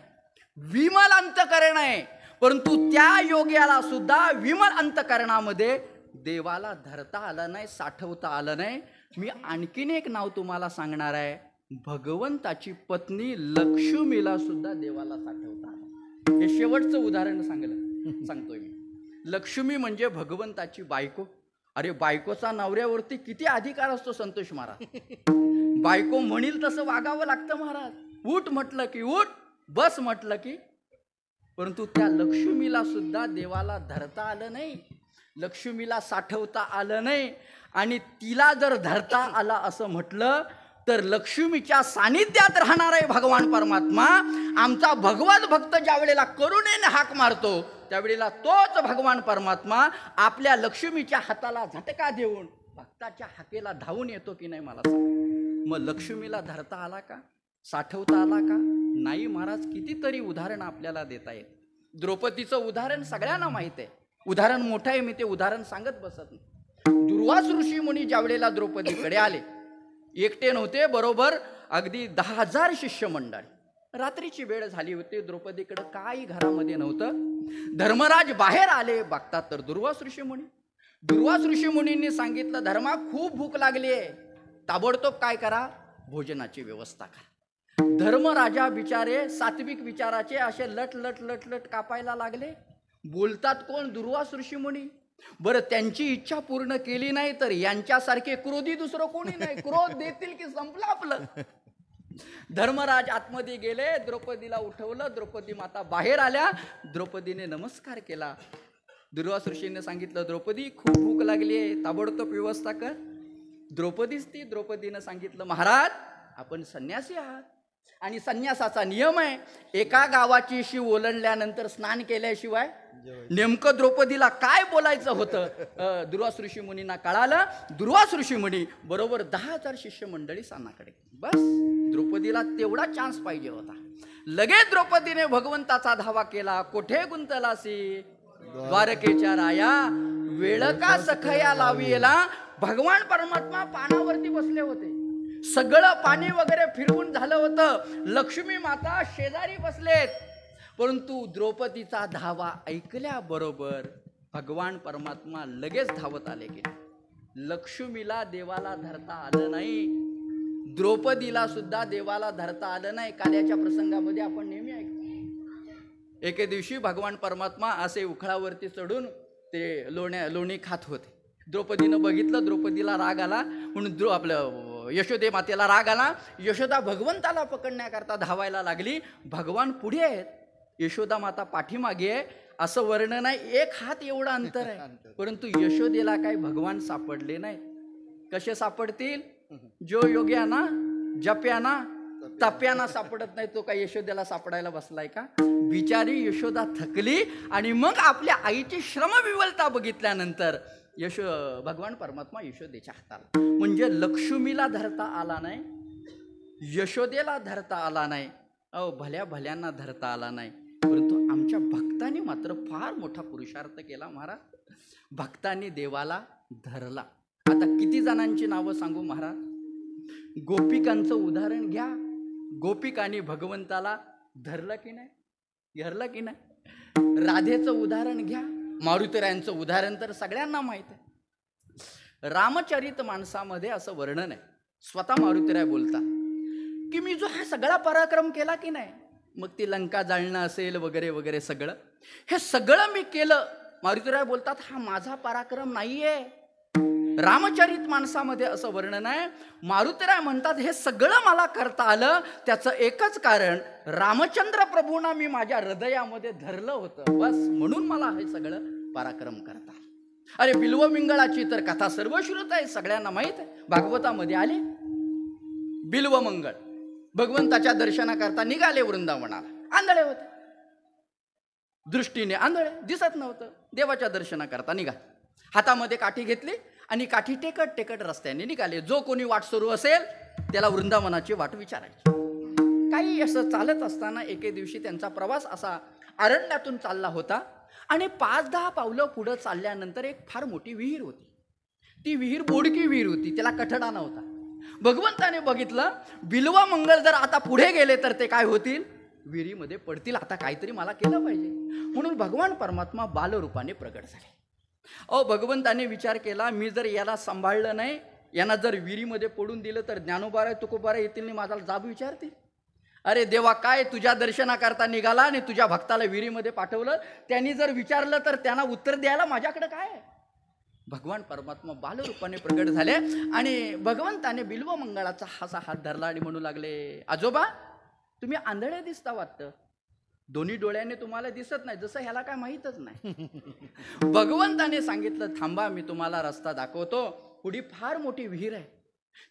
S1: विमल अंतकरण आहे. परंतु त्या योग्याला सुद्धा विमल अंतकरणामध्ये देवाला धरता आलं नाही, साठवता आलं नाही. मी आणखीन एक नाव तुम्हाला सांगणार आहे. भगवंताची पत्नी लक्ष्मीला सुद्धा देवाला साठवता आलं. हे शेवटचं उदाहरण सांगतोय मी. लक्ष्मी म्हणजे भगवंताची बायको. अरे, बायकोचा नवऱ्यावरती किती अधिकार असतो संतोष महाराज. बायको म्हणील तसं वागावं लागतं महाराज. उठ म्हटलं की उठ, बस म्हटलं की. परंतु त्या लक्ष्मीला सुद्धा देवाला धरता आलं नाही, लक्ष्मीला साठवता आलं नाही. आणि तिला जर धरता आला असं म्हटलं तर लक्ष्मीच्या सानिध्यात राहणार आहे भगवान परमात्मा. आमचा भगवत भक्त ज्या वेळेला करुणेने हाक मारतो त्यावेळेला तोच भगवान परमात्मा आपल्या लक्ष्मीच्या हाताला झटका देऊन भक्ताच्या हाकेला धावून येतो की नाही मला सांग. मग लक्ष्मीला धरता आला का, साठवता आला का? नाही महाराज. कितीतरी उदाहरण आपल्याला देता येत. द्रौपदीचं उदाहरण सगळ्यांना माहित आहे. उदाहरण मोठं आहे, मी ते उदाहरण सांगत बसत नाही. दुर्वास ऋषी मुनी ज्या वेळेला द्रौपदीकडे आले, एकटे नव्हते, बरोबर अगदी 10,000 शिष्य मंडळी. रात्रीची वेळ झाली होती, द्रौपदीकडे काही घरामध्ये नव्हतं. धर्मराज बाहेर आले, बघतात तर दुर्वास ऋषी मुनी. दुर्वास ऋषी मुनींनी सांगितलं, धर्मा खूप भूक लागली आहे, ताबडतोब काय करा, भोजनाची व्यवस्था करा. धर्मराजा बिचारे सात्विक विचाराचे असे लट लट लट लट कापायला लागले. बोलतात कोण, दुर्वास ऋषी मुनी. बरं, त्यांची इच्छा पूर्ण केली नाही तर यांच्यासारखे क्रोधी दुसरं कोणी नाही. क्रोध देतील की संपलं आपलं. धर्मराज आतमध्ये गेले, द्रौपदीला उठवलं. द्रौपदी माता बाहेर आल्या. द्रौपदीने नमस्कार केला. दुर्वास ऋषीने सांगितलं, द्रौपदी खूप भूक लागली आहे, ताबडतोब व्यवस्था कर. द्रौपदीच ती. द्रौपदीनं सांगितलं, महाराज आपण संन्यासी आहात आणि संन्यासाचा नियम आहे, एका गावाची शिव ओलांडल्यानंतर स्नान केल्याशिवाय. नेमकं द्रौपदीला काय बोलायचं होतं दुर्वास ऋषी मुनींना कळालं. दुर्वास ऋषी मुनी बरोबर 10,000 शिष्य मंडळी सानाकडे. बस द्रौपदीला तेवढा चान्स पाहिजे होता. लगेच द्रौपदीने भगवंताचा धावा केला. कोठे गुंतलासी द्वारकेच्या राया, वेळ का सखया लाविला. भगवान परमात्मा पानावरती बसले होते. सगळं पाणी वगैरे फिरवून झालं होतं. लक्ष्मी माता शेजारी बसलेत. परंतु द्रौपदीचा धावा ऐकल्याबरोबर भगवान परमात्मा लगेच धावत आले की लक्ष्मीला देवाला धरता आलं नाही, द्रौपदीला सुद्धा देवाला धरता आलं नाही. काल्याच्या प्रसंगामध्ये आपण नेहमी ऐकतो. एके दिवशी भगवान परमात्मा असे उखळावरती चढून ते लोणी खात होते. द्रौपदीनं बघितलं, द्रौपदीला राग आला म्हणून आपलं यशोदे मातेला राग आला. यशोदा भगवंताला पकडण्याकरता धावायला लागली. भगवान पुढे आहेत, यशोदा माता पाठीमागे आहे. असं वर्णन आहे, एक हात एवढं अंतर आहे. परंतु यशोदेला काय भगवान सापडले नाही. कसे सापडतील? जो योग्याना जप्याना तप्याना सापडत नाही तो काय यशोदेला सापडायला बसलाय का? बिचारी यशोदा थकली आणि मग आपल्या आईची श्रमविवलता बघितल्यानंतर भगवान परमात्मा यशोदेच्या हाताला, म्हणजे लक्ष्मीला धरता आला नाही, यशोदेला धरता आला नाही, भल्या भल्यांना धरता आला नाही. परंतु आमच्या भक्तांनी मात्र फार मोठा पुरुषार्थ केला महाराज. भक्तांनी देवाला धरला. आता किती जणांची नावं सांगू महाराज? गोपिकांचं उदाहरण घ्या. गोपिकांनी भगवंताला धरलं की नाही, धरलं की नाही. राधेचं उदाहरण घ्या. मारुतीरायांचं उदाहरण तर सगळ्यांना माहित आहे. रामचरित मानसामध्ये असं वर्णन आहे. स्वतः मारुतीराय बोलतात की मी जो हा सगळा पराक्रम केला की नाही, मग ती लंका जाळणं असेल वगैरे वगैरे सगळं, हे सगळं मी केलं. मारुतीराय बोलतात हा माझा पराक्रम नाहीये. रामचरित मानसामध्ये असं वर्णन आहे. मारुतीराय म्हणतात हे सगळं मला करता आलं, त्याचं एकच कारण, रामचंद्र प्रभूंना मी माझ्या हृदयामध्ये धरलं होतं, बस म्हणून मला हे सगळं पराक्रम करता आलं. अरे बिल्वमंगळाची तर कथा सर्वश्रुत आहे, सगळ्यांना माहित आहे. भागवतामध्ये आले. बिल्वमंगळ भगवंताच्या दर्शनाकरता निघाले वृंदावनाला. आंधळे होते, दृष्टीने आंधळे, दिसत नव्हतं. देवाच्या दर्शनाकरता निघा. हातामध्ये काठी घेतली आणि काठी टेकट टेकट रस्त्याने निघाले. जो कोणी वाट सुरू असेल त्याला वृंदावनाची वाट विचारायची. काही असं चालत असताना एके दिवशी त्यांचा प्रवास असा अरण्यातून चालला होता आणि 5-10 पावलं पुढं चालल्यानंतर एक फार मोठी विहीर होती. ती विहीर बोडकी विहीर होती, त्याला कठडा नव्हता. भगवंताने बघितलं बिल्वा मंगळ जर आता पुढे गेले तर ते काय होतील, विहिरीमध्ये पडतील. आता काहीतरी मला केलं पाहिजे म्हणून भगवान परमात्मा बालरूपाने प्रगट झाले. भगवंताने विचार केला, मी जर याला सांभाळलं नाही, यांना जर विहिरीमध्ये पडून दिलं तर ज्ञानोबाराय तुकोबाराय येतील आणि माझा जाब विचारतील. अरे देवा, काय तुझ्या दर्शनाकरता निघाला आणि तुझ्या भक्ताला विहिरीमध्ये पाठवलं, त्यांनी जर विचारलं तर त्यांना उत्तर द्यायला माझ्याकडे काय आहे. भगवान परमात्मा बालरूपाने प्रगट झाले आणि भगवंताने बिल्व मंगळाचा हासा हात धरला आणि म्हणू लागले, आजोबा तुम्ही आंधळे दिसता वाटतं, दोन्ही डोळ्याने तुम्हाला दिसत नाही, जसं ह्याला काय माहीतच नाही. भगवंताने सांगितलं, थांबा मी तुम्हाला रस्ता दाखवतो. पुढे फार मोठी विहीर आहे,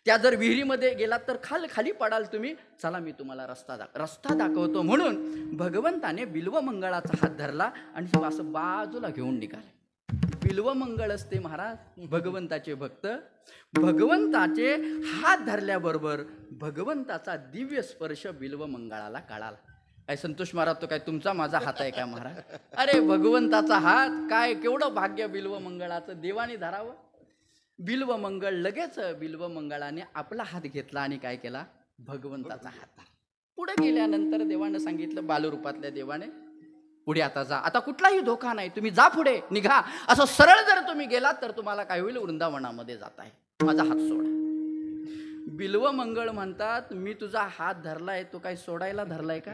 S1: त्या जर विहिरीमध्ये गेलात तर खाली पडाल तुम्ही, चला मी तुम्हाला रस्ता दाखवतो. म्हणून भगवंताने बिल्वमंगळाचा हात धरला आणि असं बाजूला घेऊन निघाले. बिल्वमंगळ असते महाराज भगवंताचे भक्त. भगवंताचे हात धरल्याबरोबर भगवंताचा दिव्य स्पर्श बिल्वमंगळाला कळाला. काय संतोष महाराज, तो काय तुमचा माझा हात आहे का महाराज? अरे भगवंताचा हात, काय केवढं भाग्य बिल्वमंगळाचं, देवाने धरावं. बिल्वमंगळ लगेच बिल्वमंगळाने आपला हात घेतला आणि काय केला, भगवंताचा हात धरला. पुढे गेल्यानंतर देवानं सांगितलं, बालरूपातल्या देवाने, पुढे आता जा, आता कुठलाही धोका नाही, तुम्ही जा, पुढे निघा. असं सरळ जर तुम्ही गेलात तर तुम्हाला काय होईल, वृंदावनामध्ये जात आहे, माझा हात सोडा. बिल्वमंगळ म्हणतात, मी तुझा हात धरलाय, तो काय सोडायला धरलाय का?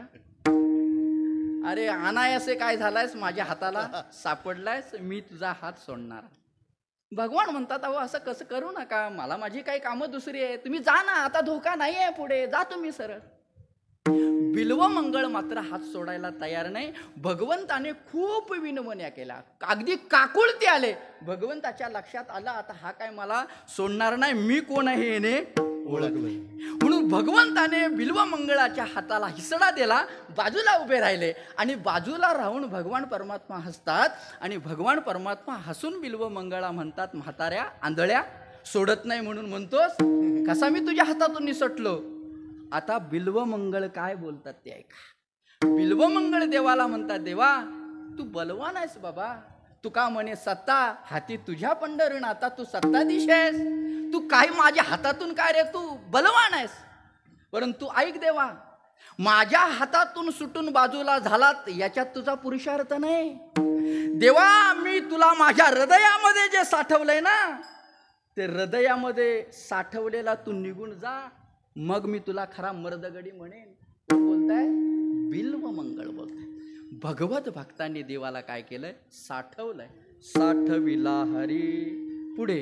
S1: अरे अनायासे काय झालायस, माझ्या हाताला सापडलायस, मी तुझा हात सोडणार. भगवान म्हणतात, अहो असं कसं करू नका, मला माझी काही कामं दुसरी आहे, तुम्ही जा ना, आता धोका नाही आहे, पुढे जा तुम्ही सरळ. बिल्वमंगळ मात्र हात सोडायला तयार नाही. भगवंताने खूप विनवण्या केल्या, अगदी काकुळते आले. भगवंताच्या लक्षात आलं, आता हा काय मला सोडणार नाही, मी कोण आहे याने ओळखलं. म्हणून भगवंताने बिल्वमंगळाच्या हाताला हिसडा दिला, बाजूला उभे राहिले आणि बाजूला राहून भगवान परमात्मा हसतात आणि भगवान परमात्मा हसून बिल्वमंगळा म्हणतात, म्हाताऱ्या आंधळ्या, सोडत नाही म्हणून म्हणतोस, कसा मी तुझ्या हातातून निसटलो. आता बिल्वमंगळ काय बोलतात ते ऐका. बिल्वमंगळ देवाला म्हणतात, देवा तू बलवान आहेस बाबा, तुका म्हणे सत्ता हाती तुझ्या पंढरीण, आता तू सत्ताधीश आहेस, तू काय माझ्या हातातून काय रे, तू बलवान आहेस. परंतु ऐक देवा, माझ्या हातातून सुटून बाजूला झालात याच्यात तुझा पुरुषार्थ नाही. देवा मी तुला माझ्या हृदयामध्ये जे साठवलंय ना, ते हृदयामध्ये साठवलेला तू निघून जा, मग मी तुला खरा मर्दगडी म्हणेन. बोलताय बिल्वमंगळ बोलताय. भगवत भक्तांनी देवाला काय केलंय, साठवलंय. साठविला हरी पुढे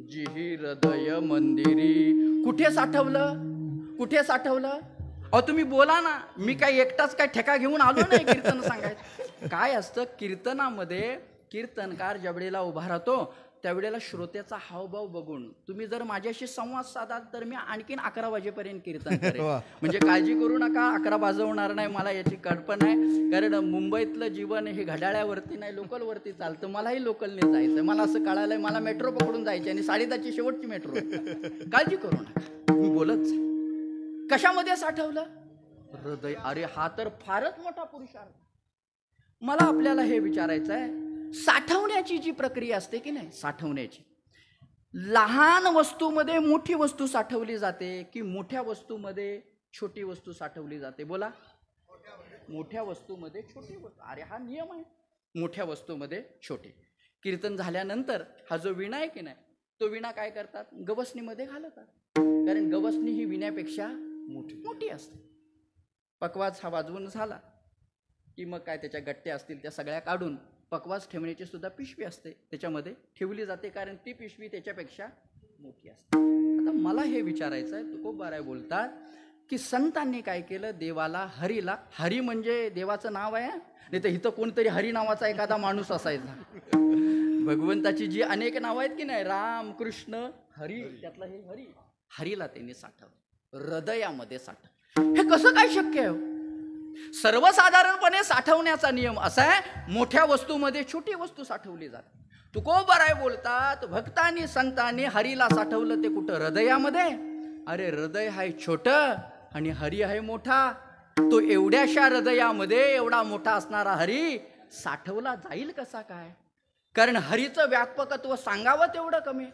S1: जिही हृदय मंदिरी. कुठे साठवलं, कुठे साठवलं? अहो तुम्ही बोला ना, मी काही एकटाच काय ठेका घेऊन आलो नाही कीर्तन सांगायचं. काय असतं कीर्तनामध्ये, कीर्तनकार ज्या वेळेला उभा राहतो त्यावेळेला श्रोत्याचा हावभाव बघून तुम्ही जर माझ्याशी संवाद साधाल तर मी आणखीन 11 वाजेपर्यंत कीर्तन करेन. म्हणजे काळजी करू नका, 11 वाजवणार नाही, मला याची कल्पना आहे. कारण मुंबईतलं जीवन हे घड्याळ्यावरती नाही, लोकलवरती चालतं. मलाही लोकलने जायचं, मला असं कळालंय, मला मेट्रो पकडून जायची आणि 10:30ची शेवटची मेट्रो. काळजी करू नका, मी बोलत जाईन. कशामध्ये साठवलं, हृदय. अरे हा तर फारच मोठा पुरुषार्थ. मला आपल्याला हे विचारायचं आहे, साठवण्याची जी प्रक्रिया असते की नाही, साठवण्याची, लहान वस्तूमध्ये मोठी वस्तू साठवली जाते की मोठ्या वस्तूमध्ये छोटी वस्तू साठवली जाते? बोला. मोठ्या वस्तूमध्ये छोटी वस्तू. अरे हा नियम आहे, मोठ्या वस्तूमध्ये छोटी. कीर्तन झाल्यानंतर हा जो विणा आहे की नाही, तो विणा काय करतात, गवसणीमध्ये घालतात, कारण गवसणी ही विण्यापेक्षा मोठी असते. पकवाज हा वाजवून झाला की मग काय, त्याच्या गट्ट्या असतील त्या सगळ्या काढून पकवास ठेवण्याची सुद्धा पिशवी असते, त्याच्यामध्ये ठेवली जाते, कारण ती पिशवी त्याच्यापेक्षा मोठी असते. आता मला हे विचारायचं आहे, तुकोबाराय बोलतात की संतांनी काय केलं, देवाला, हरीला, हरी म्हणजे देवाचं नाव आहे, नाही तर इथं कोणतरी हरी नावाचा एखादा माणूस असायचा. भगवंताची जी अनेक नावं आहेत की नाही, राम कृष्ण हरी, त्यातलं हे हरी, हरीला त्यांनी साठवलं, हृदयामध्ये साठवलं. हे कसं काय शक्य आहे? सर्वसाधारणपणे साठवण्याचा नियम असा आहे, मोठ्या वस्तूमध्ये छोटी वस्तू साठवली जाते. तुकोबाराय बोलतात, भक्तांनी संतांनी हरीला साठवलं ते कुठं, हृदयामध्ये. अरे हृदय आहे छोटं आणि हरी आहे मोठा. तो एवढ्याशा हृदयामध्ये एवढा मोठा असणारा हरी साठवला जाईल कसा काय? कारण हरीचं व्यापकत्व सांगावं तेवढं कमी.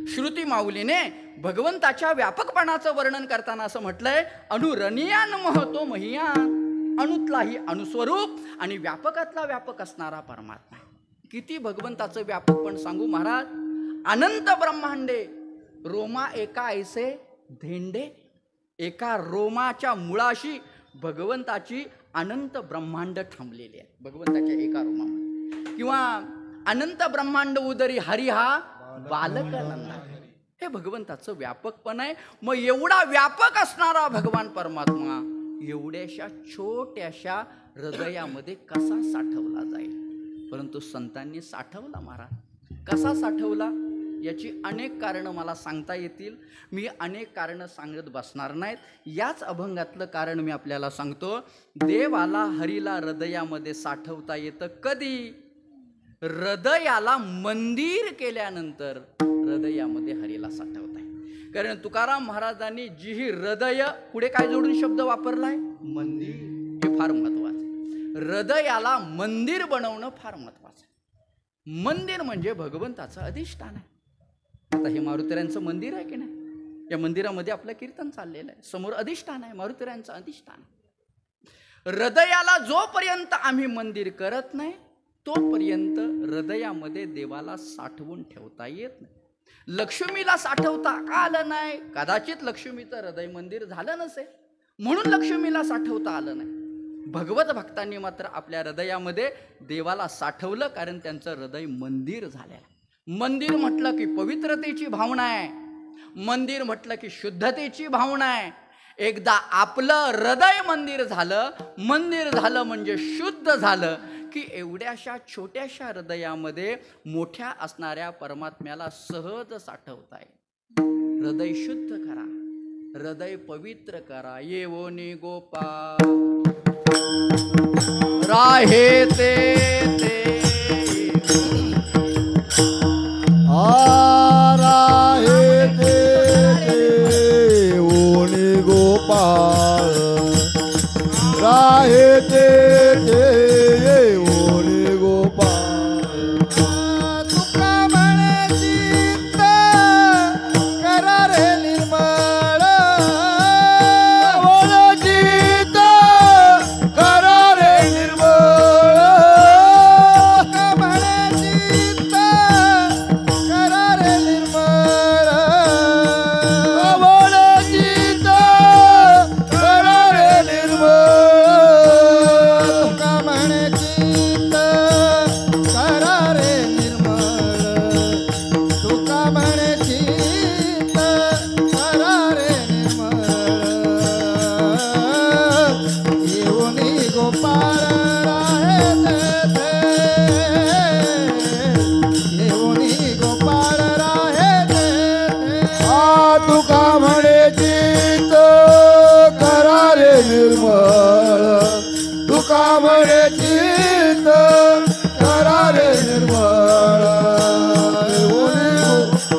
S1: श्रुती माऊलीने भगवंताच्या व्यापकपणाचं वर्णन करताना असं म्हटलंय, अनुरणीयान महतो महियान. अणुतलाही अणुस्वरूप आणि व्यापकातला व्यापक असणारा परमात्मा. किती भगवंताचं व्यापकपण सांगू महाराज. अनंत ब्रह्मांडे रोमा एका ऐसे धेंडे. एका रोमाच्या मुळाशी भगवंताची अनंत ब्रह्मांड थांबलेली आहे, भगवंताच्या एका रोमामध्ये. किंवा अनंत ब्रह्मांड उदरी हरी हा बालक नंदा. हे भगवंताचं व्यापकपण आहे. मग एवढा व्यापक असणारा भगवान परमात्मा एवढ्याशा छोट्याशा हृदयामध्ये कसा साठवला जाईल? परंतु संतांनी साठवला महाराज. कसा साठवला याची अनेक कारणं मला सांगता येतील. मी अनेक कारणं सांगत बसणार नाहीत. याच अभंगातलं कारण मी आपल्याला सांगतो. देवाला हरीला हृदयामध्ये साठवता येतं कधी? हृदयाला मंदिर केल्यानंतर हृदयामध्ये हरीला साठवता येतं. कारण तुकाराम महाराजांनी जी ही हृदय पुढे काय जोडून शब्द वापरलाय? मंदिर. हे फार महत्वाचं. हृदयाला मंदिर बनवणं फार महत्वाचं. मंदिर म्हणजे भगवंताचं अधिष्ठान आहे. आता हे मारुतीरायांचं मंदिर आहे की नाही? या मंदिरामध्ये आपलं कीर्तन चाललेलं आहे. समोर अधिष्ठान आहे, मारुतीरायांचं अधिष्ठान. हृदयाला जोपर्यंत आम्ही मंदिर करत नाही तोपर्यंत हृदयामध्ये देवाला साठवून ठेवता येत नाही. लक्ष्मीला साठवता का आलं नाही? कदाचित लक्ष्मीचं हृदय मंदिर झालं नसेल म्हणून लक्ष्मीला साठवता आलं नाही. भगवत भक्तांनी मात्र आपल्या हृदयामध्ये देवाला साठवलं, कारण त्यांचं हृदय मंदिर झालेलं. मंदिर म्हटलं की पवित्रतेची भावना आहे. मंदिर म्हटलं की शुद्धतेची भावना आहे. एकदा आपलं हृदय मंदिर झालं, मंदिर झालं म्हणजे शुद्ध झालं की एवढ्याशा छोट्याशा हृदयामध्ये मोठ्या असणाऱ्या परमात्म्याला सहज साठवता येईल. हृदय शुद्ध करा, हृदय पवित्र करा. येवोनी गोपाळ राहे ते
S2: राहे ते ओणी गोपाळ राहे ते ओणी गोपाळ तुका म्हणे चित्त करा रे निर्मळ ओळ चित्त करा रे निर्मळ तुका म्हणे चित्त करा रे निर्मळ ओळ चित्त करा रे निर्मळ तुका म्हणे चित्त करा रे निर्मळ तुका म्हणे चित्त करा रे निर्मळ येऊनी गोपाळ राहे ते येऊनी गोपाळ राहे ते तुका म्हणे चित्त करा रे निर्मळ तुका म्हणे चित्त करा रे निर्मळ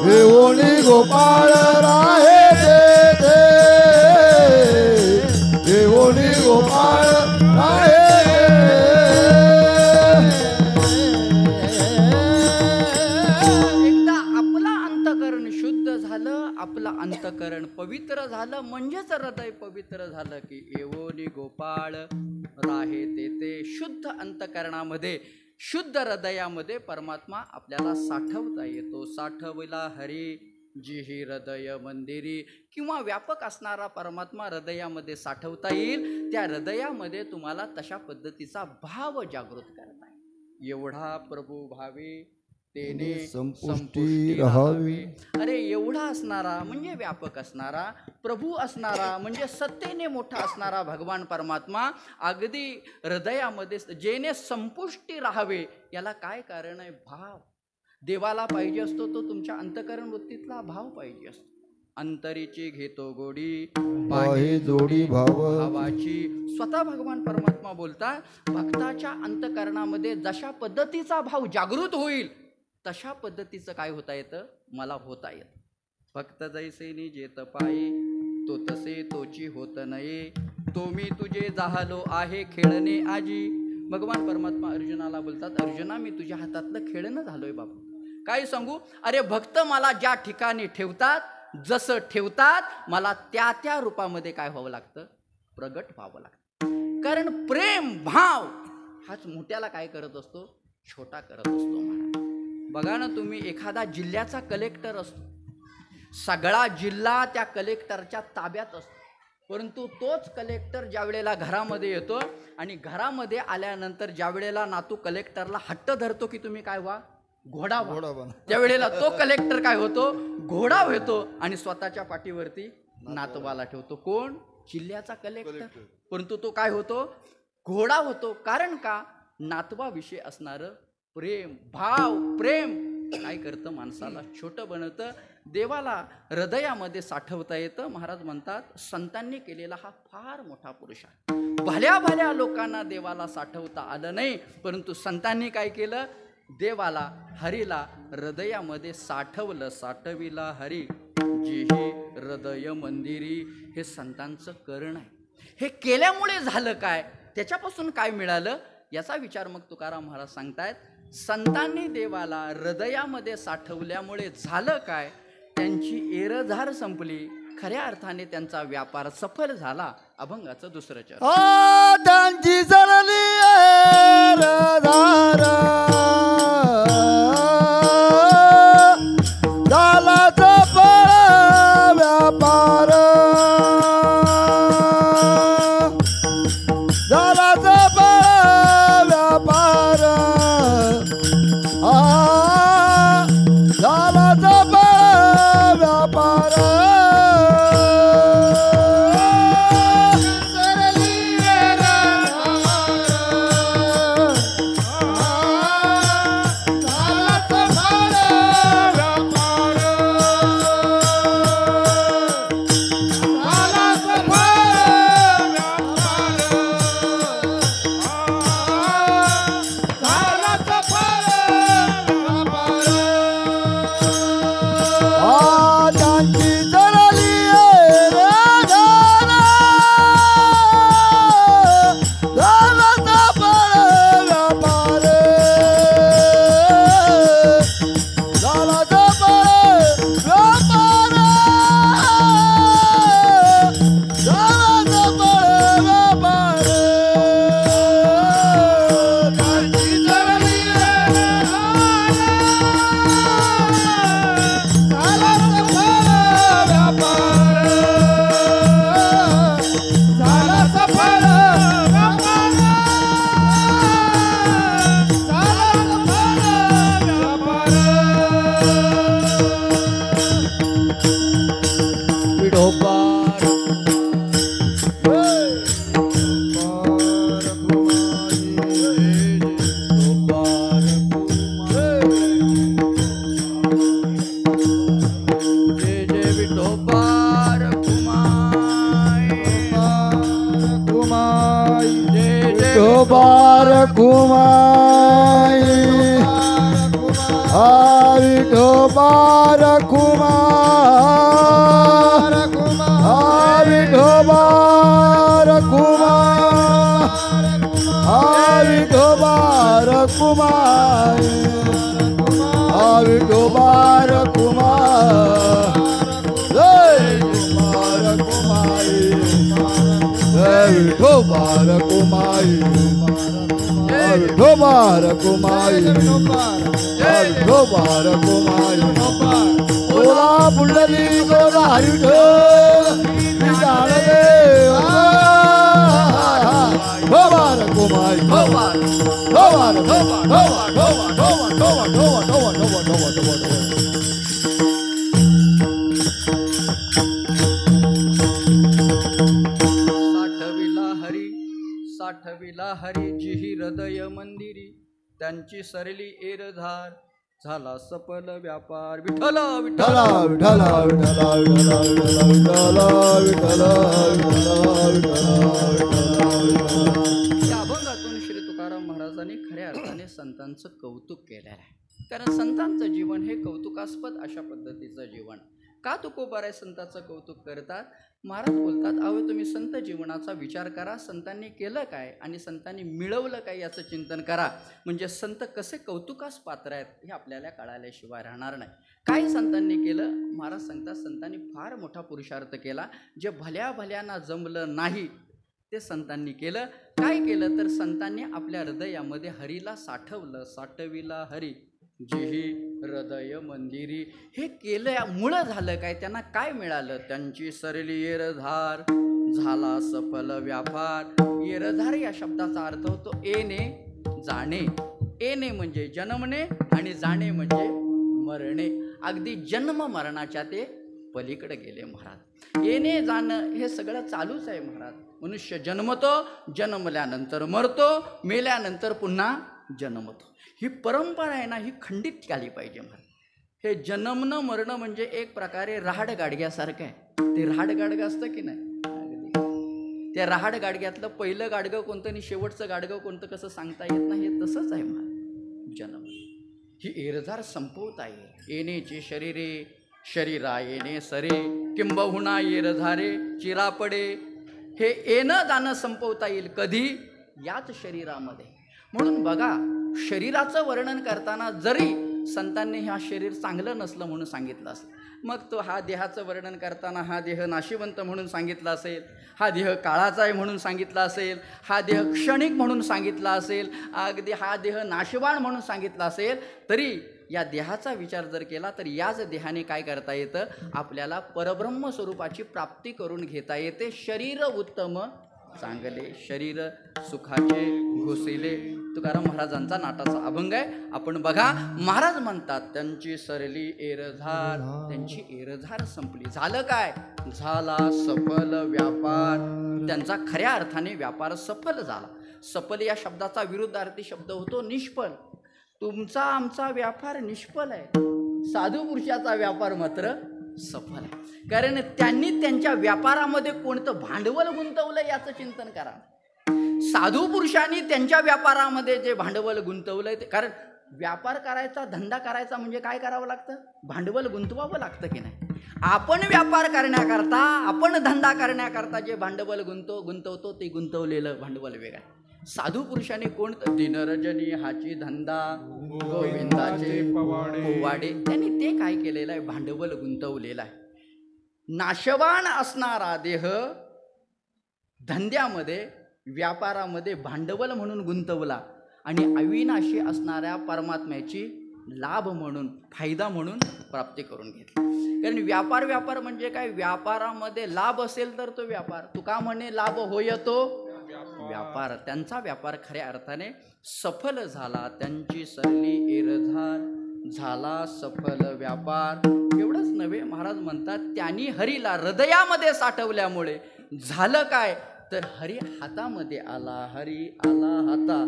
S2: येऊनी गोपाळ राहे ते येऊनी गोपाळ राहे.
S1: एकदा आपलं अंतकरण शुद्ध झालं, आपलं अंतकरण पवित्र झालं म्हणजेच हृदय पवित्र झालं की येवोनी गोपाळ राहे ते. शुद्ध अंतकरणामध्ये, शुद्ध हृदयामध्ये परमात्मा आपल्याला साठवता येतो. साठवला हरी जी ही हृदय मंदिरी, किंवा व्यापक असणारा परमात्मा हृदयामध्ये साठवता येईल. त्या हृदयामध्ये तुम्हाला तशा पद्धतीचा भाव जागृत करता येईल. एवढा प्रभू भावे तेने
S2: संपुष्टी राहावी.
S1: अरे एवढा असणारा म्हणजे व्यापक असणारा, प्रभू असणारा म्हणजे सत्तेने मोठा असणारा भगवान परमात्मा अगदी हृदयामध्ये जेने संपुष्टी राहावे. याला काय कारण आहे? भाव. देवाला पाहिजे असतो तो तुमच्या अंतकरण वृत्तीतला भाव पाहिजे असतो. अंतरीची घेतो गोडी
S2: बाहे जोडी भाव
S1: भावाची. स्वतः भगवान परमात्मा बोलतात भक्ताच्या अंतकरणामध्ये जशा पद्धतीचा भाव जागृत होईल तशा पद्धतीचं काय होता येतं? मला होता येतं. भक्त जैसे निजेत पाये तो तसे तोची होत नये, तो मी तुझे जाहलो आहे खेळणे आजी. भगवान परमात्मा अर्जुनाला बोलतात, अर्जुना मी तुझ्या हातातलं खेळणं झालोय बाबा. काय सांगू? अरे भक्त मला ज्या ठिकाणी ठेवतात, जसं ठेवतात मला त्या त्या रूपामध्ये काय व्हावं लागतं? प्रगट व्हावं लागतं. कारण प्रेम भाव हाच मोठ्याला काय करत असतो? छोटा करत असतो. बघा ना तुम्ही, एखादा जिल्ह्याचा कलेक्टर असतो, सगळा जिल्हा त्या कलेक्टरच्या ताब्यात असतो, परंतु तोच कलेक्टर ज्या वेळेला घरामध्ये येतो आणि घरामध्ये आल्यानंतर ज्या वेळेला नातू कलेक्टरला हट्ट धरतो की तुम्ही काय व्हा? घोडा व्हा. त्यावेळेला तो कलेक्टर काय होतो? घोडा होतो आणि स्वतःच्या पाठीवरती नातवाला ठेवतो. कोण? जिल्ह्याचा कलेक्टर. परंतु तो काय होतो? घोडा होतो. कारण का? नातवाविषयी असणारं प्रेम भाव. प्रेम काय करतं, माणसाला छोटं बनवतं, देवाला हृदयामध्ये साठवता येतं. महाराज म्हणतात संतांनी केलेला हा फार मोठा पुरुष आहे. भल्या भल्या लोकांना देवाला साठवता आलं नाही, परंतु संतांनी काय केलं, देवाला हरीला हृदयामध्ये साठवलं. साठविला हरी जेही हृदय मंदिरी, हे संतांचं करण आहे. हे केल्यामुळे झालं काय, त्याच्यापासून काय मिळालं, याचा विचार मग तुकाराम महाराज सांगतायत. संतांनी देवाला हृदयामध्ये साठवल्यामुळे झालं काय, त्यांची एरझार संपली, खऱ्या अर्थाने त्यांचा व्यापार सफल झाला. अभंगाचं दुसरं चरण.
S2: त्यांची सरली एरझार, झाला सफळ व्यापार, झाला सफळ व्यापार, झाला सफळ व्यापार. विठोबार कुमाई, विठोबार कुमार, विठोबार कुमार, विठोबार कुमार, विठोबार कुमार, जय कुमार कुमारी, जय विठोबार कुमारी, विठोबार कुमारी, विठोबार कुमारी. ओला पुंडली गोला हरिठोबार कुमारी,
S1: साठविला हरी जिही हृदय मंदिरी, त्यांची सरली एरधार, झाला सफल व्यापार. विठ्ठल विठ्ठल
S2: विठ्ठल विठ्ठल विठ्ठल विठ्ठल विठ्ठल
S1: या अभंगातून श्री तुकाराम महाराजांनी खऱ्या अर्थाने संतांचं कौतुक केलेलं आहे. कारण संतांचं जीवन हे कौतुकास्पद अशा पद्धतीचं जीवन. का तुकोबाराय संतांचं कौतुक करतात? महाराज बोलतात, अहो तुम्ही संत जीवनाचा विचार करा, संतांनी केलं काय आणि संतांनी मिळवलं काय याचं चिंतन करा, म्हणजे संत कसे कौतुकास पात्र आहेत हे आपल्याला कळाल्याशिवाय राहणार नाही. काय संतांनी केलं? महाराज सांगतात, संतांनी फार मोठा पुरुषार्थ केला, जे भल्या भल्यांना जमलं नाही ते संतांनी केलं. काय केलं तर संतांनी आपल्या हृदयामध्ये हरीला साठवलं. साठविला हरी जेही हृदय मंदिरी, हे केल्यामुळं झालं काय, त्यांना काय मिळालं? त्यांची सरली एरधार, झाला सफल व्यापार. एरधार या शब्दाचा अर्थ होतो येणे जाणे. येणे म्हणजे जन्मणे आणि जाणे म्हणजे मरणे. अगदी जन्म मरणाच्या ते पलीकडे गेले महाराज. येणे जाणं हे सगळं चालूच आहे महाराज. मनुष्य जन्मतो, जन्मल्यानंतर मरतो, मेल्यानंतर पुन्हा जन्मतो. ही परंपरा आहे ना, ही खंडित केली पाहिजे महाराज. हे जन्मणं मरणं म्हणजे एक प्रकारे रहाड गाडग्यासारखं आहे. ते रहाड गाडगं असतं की नाही, त्या रहाड गाडग्यातलं पहिलं गाडगं कोणतं आणि शेवटचं गाडगं कोणतं कसं सांगता येत नाही. हे तसंच आहे महाराज जन्म. ही एरझार संपवता येईल. येणेचे शरीरे शरीरा येणे सरे किंबहुना एरझारे चिरापडे. हे येणं जाणं संपवता येईल कधी, याच शरीरामध्ये. म्हणून बघा, शरीराचं वर्णन करताना जरी संतांनी हा शरीर चांगलं नसलं म्हणून सांगितलं असेल, मग तो हा देहाचं वर्णन करताना हा देह नाशिवंत म्हणून सांगितला असेल, हा देह काळाचा आहे म्हणून सांगितला असेल, हा देह क्षणिक म्हणून सांगितला असेल, अगदी हा देह नाशवान म्हणून सांगितला असेल, तरी या देहाचा विचार जर केला तर याच देहाने काय करता येतं, आपल्याला परब्रह्म स्वरूपाची प्राप्ती करून घेता येते. शरीर उत्तम चांगले शरीर सुखाचे घोसिले. तुकाराम महाराजांचा नाटाचा अभंग आहे. आपण बघा, महाराज म्हणतात त्यांची सरली एरझार, त्यांची एरझार संपली. झालं काय, झाला सफल व्यापार. त्यांचा खऱ्या अर्थाने व्यापार सफल झाला. सफल या शब्दाचा विरुद्धार्थी शब्द होतो निष्फल. तुमचा आमचा व्यापार निष्फल आहे, साधू पुरुषाचा व्यापार मात्र सफल आहे. कारण त्यांनी त्यांच्या व्यापारामध्ये कोणतं भांडवल गुंतवलं याचं चिंतन करा. साधू पुरुषांनी त्यांच्या व्यापारामध्ये जे भांडवल गुंतवलंय ते, कारण व्यापार करायचा, धंदा करायचा म्हणजे काय करावं लागतं, भांडवल गुंतवावं लागतं की नाही. आपण व्यापार करण्याकरता, आपण धंदा करण्याकरता जे भांडवल गुंतवतो ते गुंतवलेलं भांडवल वेगळं. साधू पुरुषांनी कोणतं, दिनरजनी हाची धंदा गोविंदाचे पोवाडे, त्यांनी ते काय केलेलं आहे, भांडवल गुंतवलेलं आहे. नाशवान असणारा देह धंद्यामध्ये व्यापारामध्ये भांडवल म्हणून गुंतवला आणि अविनाशी असणाऱ्या परमात्म्याची लाभ म्हणून, फायदा म्हणून प्राप्ती करून घेतली. कारण व्यापार म्हणजे काय, व्यापारामध्ये लाभ असेल तर तो व्यापार. तुका म्हणे लाभ होय तो व्यापार. त्यांचा व्यापार खऱ्या अर्थाने सफल झाला. त्यांची सरली एरझार, झाला सफल व्यापार. एवढंच नव्हे, महाराज म्हणतात त्यांनी हरीला हृदयामध्ये साठवल्यामुळे झालं काय, तर हरी हातामध्ये आला. हरी आला हाता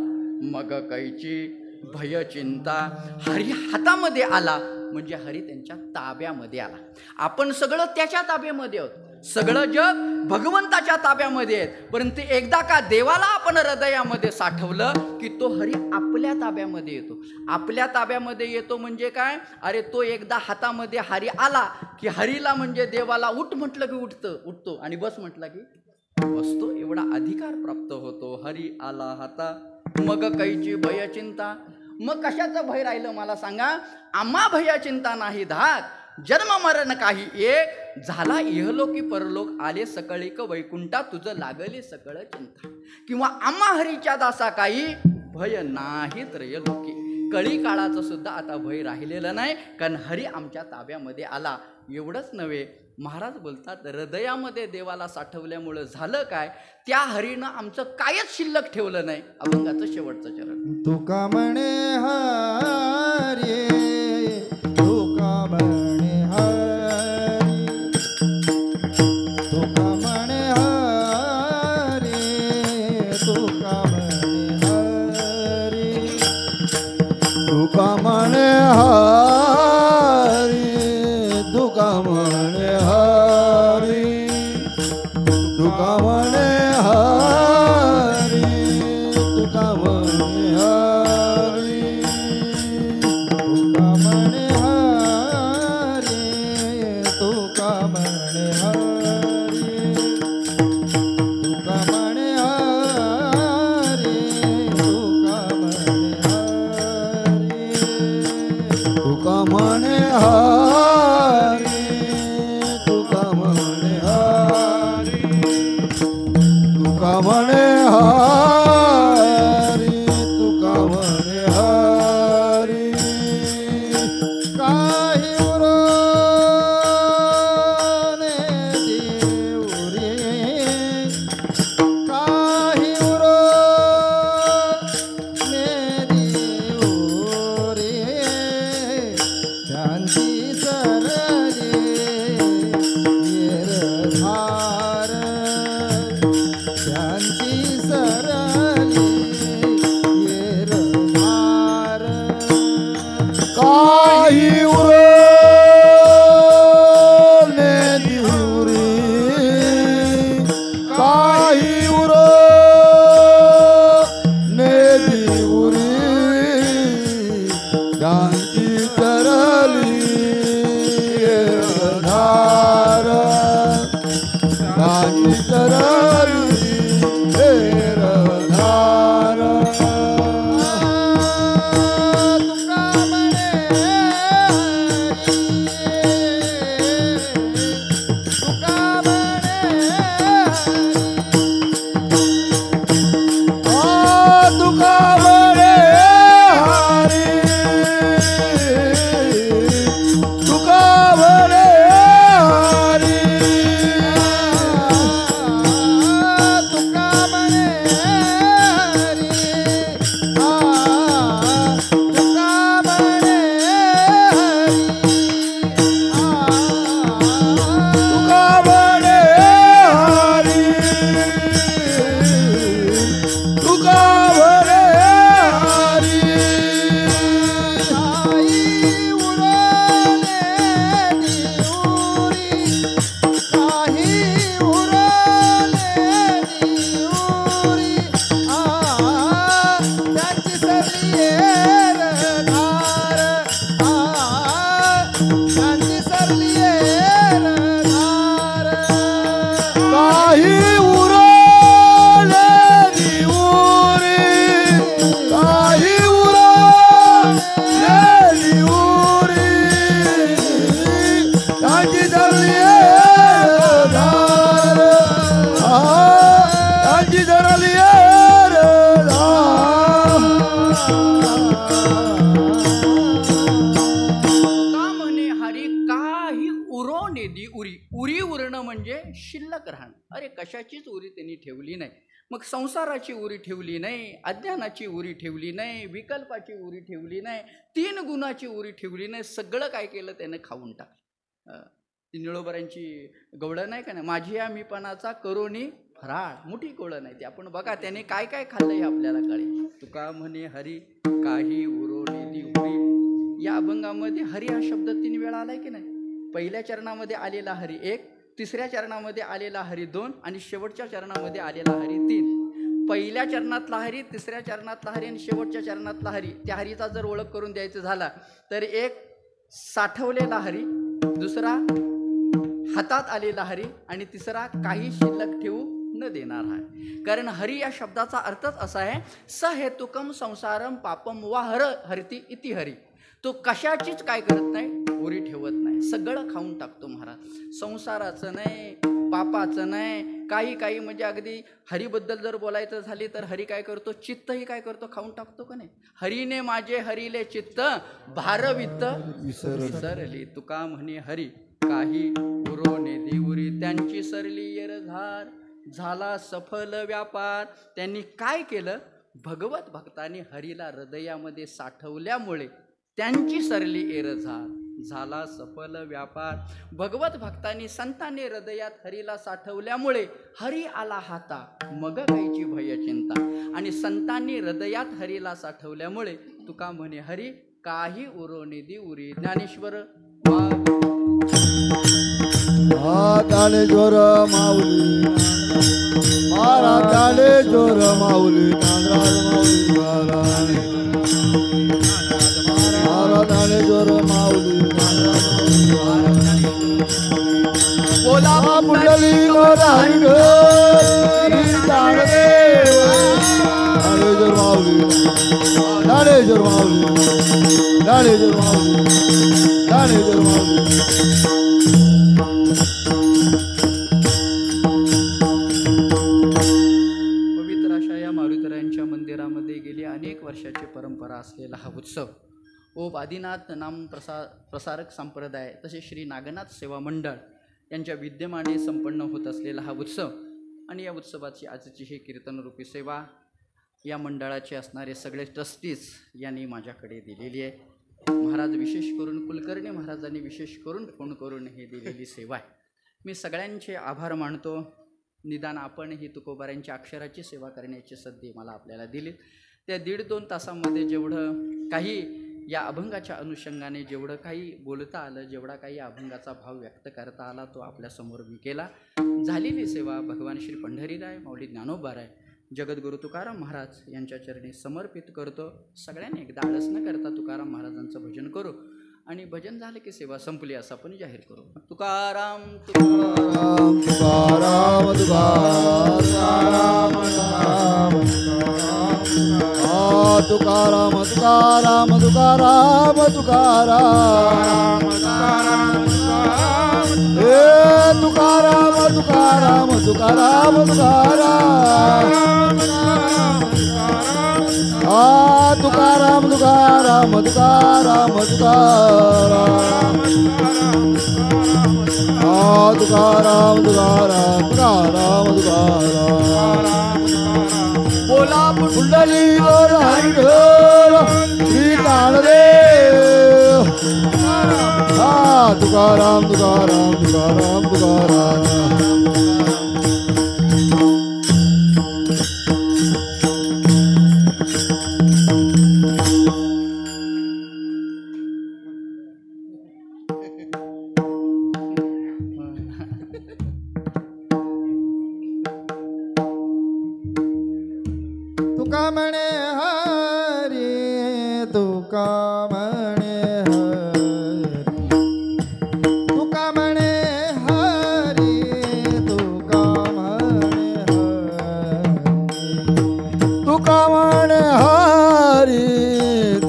S1: मग कैची भय चिंता. हरी हातामध्ये आला म्हणजे हरी त्यांच्या ताब्यामध्ये आला. आपण सगळं त्याच्या ताब्यामध्ये आहोत, सगळं जग भगवंताच्या ताब्यामध्ये आहेत. परंतु एकदा का देवाला आपण हृदयामध्ये साठवलं की तो हरी आपल्या ताब्यामध्ये येतो. आपल्या ताब्यामध्ये येतो म्हणजे काय, अरे तो एकदा हातामध्ये हरी आला की हरीला म्हणजे देवाला उठ म्हटलं की उठतो आणि बस म्हटलं की बसतो. एवढा अधिकार प्राप्त होतो. हरी आला हाता मग कैची भय चिंता. मग कशाचं भय राहिलं मला सांगा, आम्हा भय चिंता नाही धाक. जन्म मरण काही एक झाला, इहलोकी परलोक आले सकळिक वैकुंठा. तुझं लागले सकळ चिंता. किंवा आम्हा हरीच्या दासा काही भय नाही त्रयलोकी. कळी काळाचं सुद्धा आता भय राहिलेलं नाही, कारण हरी आमच्या ताब्यामध्ये आला. एवढंच नव्हे, महाराज बोलतात हृदयामध्ये देवाला साठवल्यामुळं झालं काय, त्या हरीनं आमचं कायच शिल्लक ठेवलं नाही. अभंगाचं शेवटचं चरण.
S2: तुका म्हणे हरी, तुका म्हणे हरी, तुका म्हणे हरी, तुका म्हणे हरी, तुका म्हणे हरी, तुका म्हणे हरी, तुका म्हणे हरी, तुका म्हणे हरी, तुका म्हणे हरी, तुका म्हणे हरी, तुका म्हणे हरी, तुका म्हणे हरी, तुका म्हणे काही उर दिवरी काही उर दिवरी शांती तरली धार शांती तरली धार
S1: शिल्लक राहणं. अरे कशाचीच उरी त्यांनी ठेवली नाही. मग संसाराची उरी ठेवली नाही, अज्ञानाची उरी ठेवली नाही, विकल्पाची उरी ठेवली नाही, 3 गुणाची उरी ठेवली नाही. सगळं काय केलं त्याने खाऊन टाकलं. ती निळोबरांची गवळण नाही का ना, माझी या मीपणाचा करोनी फराळ, मोठी गोळण आहे ती. आपण बघा त्याने काय काय खाल्लं हे आपल्याला कळेल. तुका म्हणे हरी काही उरोने दी उरी. या अभंगामध्ये हरी हा शब्द 3 वेळा आलाय की नाही. पहिल्या चरणामध्ये आलेला हरी 1, तिसऱ्या चरणामध्ये आलेला हरी 2 आणि शेवटच्या चरणामध्ये आलेला हरी 3. पहिल्या चरणातला हरी, तिसऱ्या चरणातला हरी आणि शेवटच्या चरणातला हरी, त्या हरीचा जर ओळख करून द्यायचं झाला तर एक साठवलेला हरी, दुसरा हातात आलेला हरी आणि तिसरा काही शिल्लक ठेवू न देणार आहे. कारण हरी या शब्दाचा अर्थच असा आहे, स हेतुकम संसारम पापम वा हर हरती इति हरी. तो कशाचीच काय करत नाही, उरी ठेवत नाही, सगळं खाऊन टाकतो महाराज. संसाराचं नाही, पापाचं नाही, काही म्हणजे अगदी हरीबद्दल जर बोलायचं झाली तर हरी काय करतो, चित्तही काय करतो, खाऊन टाकतो का नाही. हरीने माझे हरीले चित्त भारवित्त विसरली. तुका म्हणे हरी काही उरोने देउरी. त्यांची सरली येरझार, झाला सफल व्यापार. त्यांनी काय केलं, भगवत भक्तांनी हरीला हृदयामध्ये साठवल्यामुळे त्यांची सरली एरझार, झाला सफल व्यापार. भगवत भक्तांनी संतांनी हृदयात हरीला साठवल्यामुळे हरी आला हाता, मग कायची भय चिंता. आणि संतांनी हृदयात हरीला साठवल्यामुळे तुका म्हणे हरी काही उरोने दी उरी. ज्ञानेश्वर
S2: हाताले जोर माऊली महाराजाले जोर माऊली महाराजाले जोर माऊली
S1: बोला
S2: मुंडली हरी जोर माऊली डाले जोर माऊली डाले जोर माऊली डाले जोर माऊली.
S1: पवित्र अशा या मारुतीरायांच्या मंदिरामध्ये गेली अनेक वर्षाची परंपरा असलेला हा उत्सव ओम आदिनाथ नाम प्रसारक संप्रदाय तसे श्री नागनाथ सेवा मंडळ यांच्या विद्यमाने संपन्न होत असलेला हा उत्सव. आणि या उत्सवाची आजची ही कीर्तनरूपी सेवा या मंडळाचे असणारे सगळे ट्रस्टीज यांनी माझ्याकडे दिलेली आहे. महाराज विशेष करून कुलकर्णी महाराजांनी विशेष करून फोन करून ही दिलेली सेवा आहे. मी सगळ्यांचे आभार मानतो. निदान आपण ही तुकोबारांच्या अक्षराची सेवा करण्याची संधी मला आपल्याला दिली. त्या 1.5-2 तासामध्ये जेवढं काही या अभंगाच्या अनुषंगाने जेवढं काही बोलता आलं, जेवढा काही अभंगाचा भाव व्यक्त करता आला तो आपल्यासमोर मी केला. झालेली सेवा भगवान श्री पंढरीराय माऊली ज्ञानोबाराय जगद्गुरु तुकाराम महाराज यांच्या चरणी समर्पित करतो. सगळ्यांनी एकदा आळस न करता तुकाराम महाराजांचं भजन करू आणि भजन झालं की सेवा संपली असं आपण जाहीर करू. तुकाराम तुकाराम
S2: तुकाराम तुकाराम तुकाराम तुकाराम तुकाराम तुकाराम हे तुकाराम तुकाराम तुकाराम तुकाराम तुकाराम तुकाराम तुकाराम तुकाराम तुकाराम तुकाराम तुकाराम तुकाराम बोला पुंडली वर हरिढोल श्री ताणदेव तुकाराम तुकाराम तुकाराम तुकाराम तुका म्हणे हरी तुका म्हणे हरी तुका म्हणे हरी तुका म्हणे हरी तुका म्हणे हरी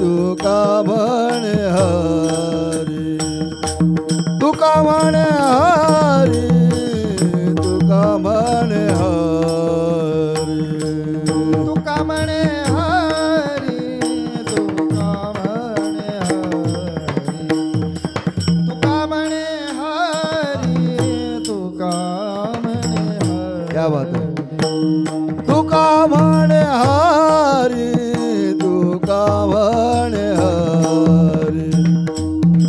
S2: तुका म्हणे हरी तुका म्हणे हरी तुका म्हणे हरी तुका म्हणे हरी तुका म्हणे हरी तुका म्हणे हरी तुका म्हणे हरी क्या बात है तुका म्हणे हरी तुका म्हणे हरी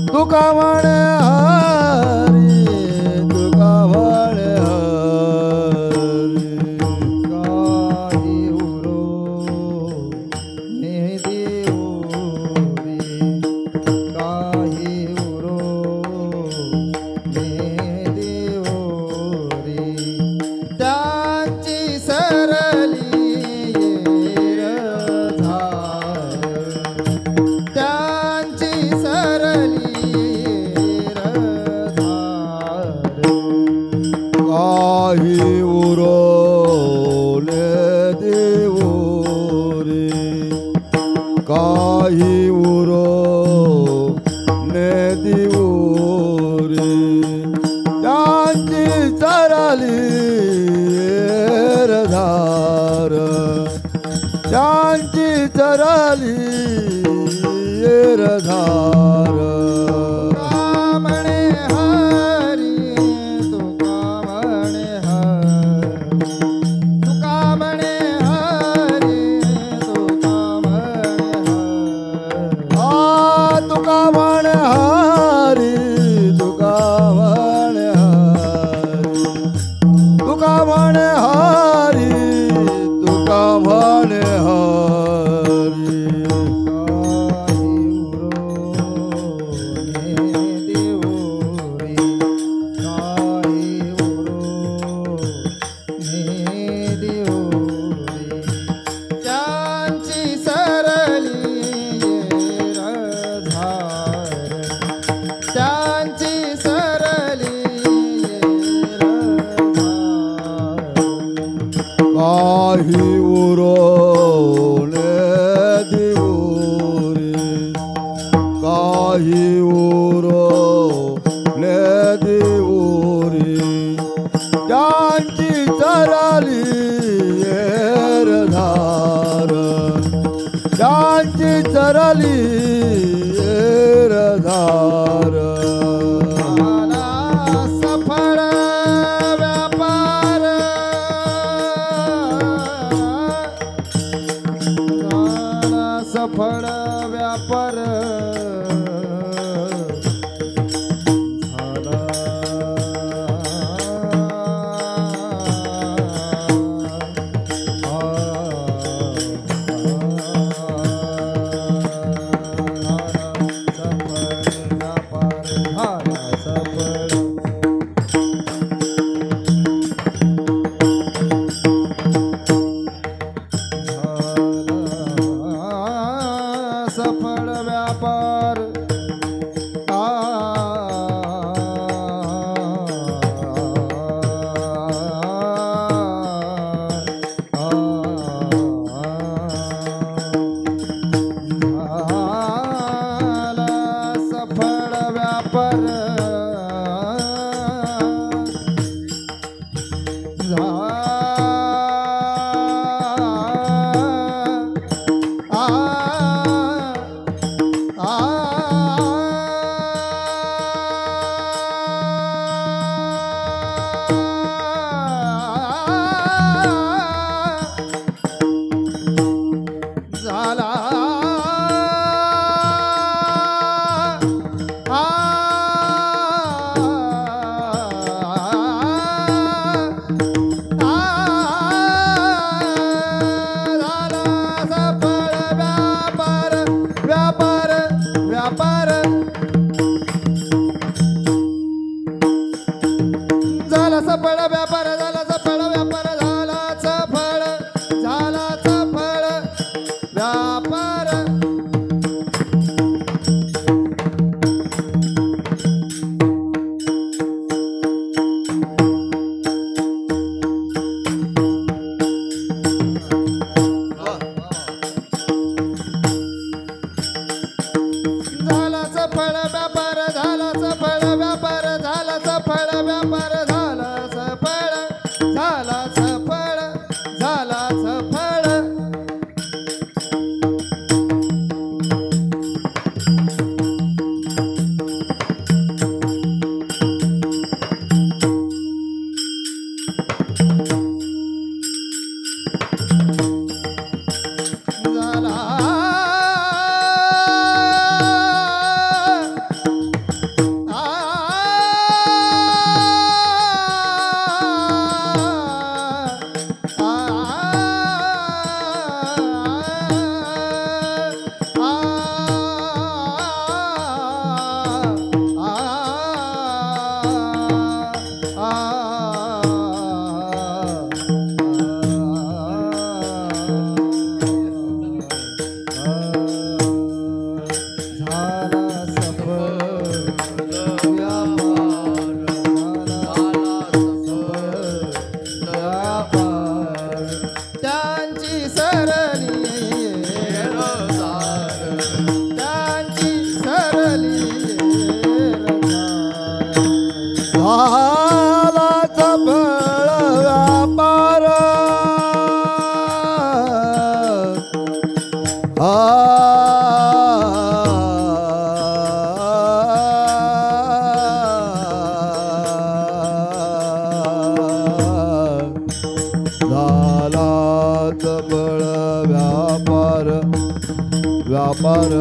S2: तुका म्हणे हरी तुका म्हणे हरी काही उरो ने देऊ रे काही उरो ने देऊ रे त्याची सरली येर धार त्यांची सरली येर धार काही उरवले देऊ रे काही उरवले देऊ रे त्यांची सरली येर धार त्यांची सरली येर धार म्हणे हरी तुका म्हणे हरी तुका म्हणे हरी तुका म्हणे हरी तुका म्हणे हरी तुका म्हणे हरी तुका म्हणे हरी तुका म्हणे हरी काही उरवले देऊ रे काही उरवले देऊ रे त्यांची चरली येर धार त्यांची चरली येर धार सफळ व्यापार सफळ व्यापार झाला सफळ व्यापार सफळ व्यापार व्यापार व्यापार झाला चपळ व्यापार झाला चपळ व्यापार व्यापार व्यापार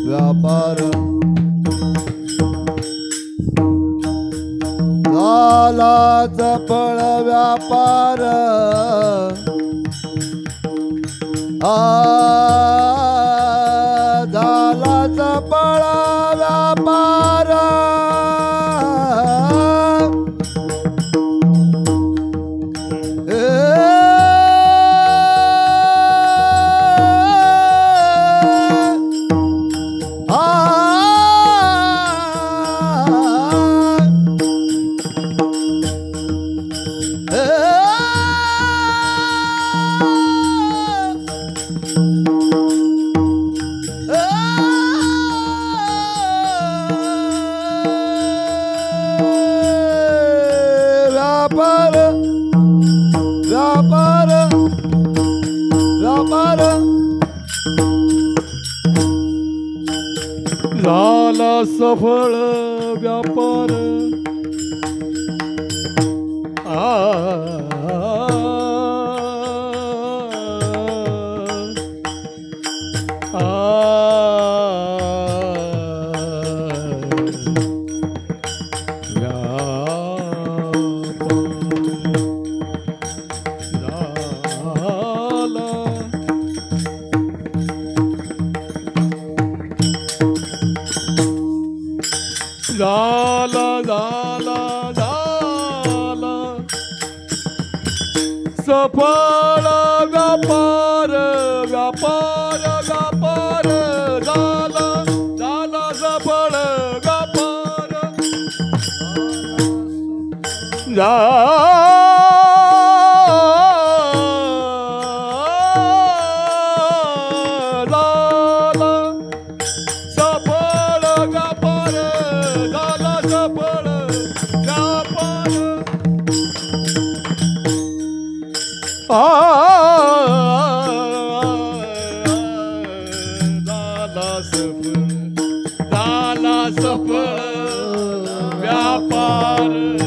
S2: व्यापार
S3: झाला सफळ व्यापार झाला झाला झाला सफळ व्यापार व्यापार व्यापार झाला सफळ व्यापार झाला सफळ व्यापार झाला सफळ व्यापार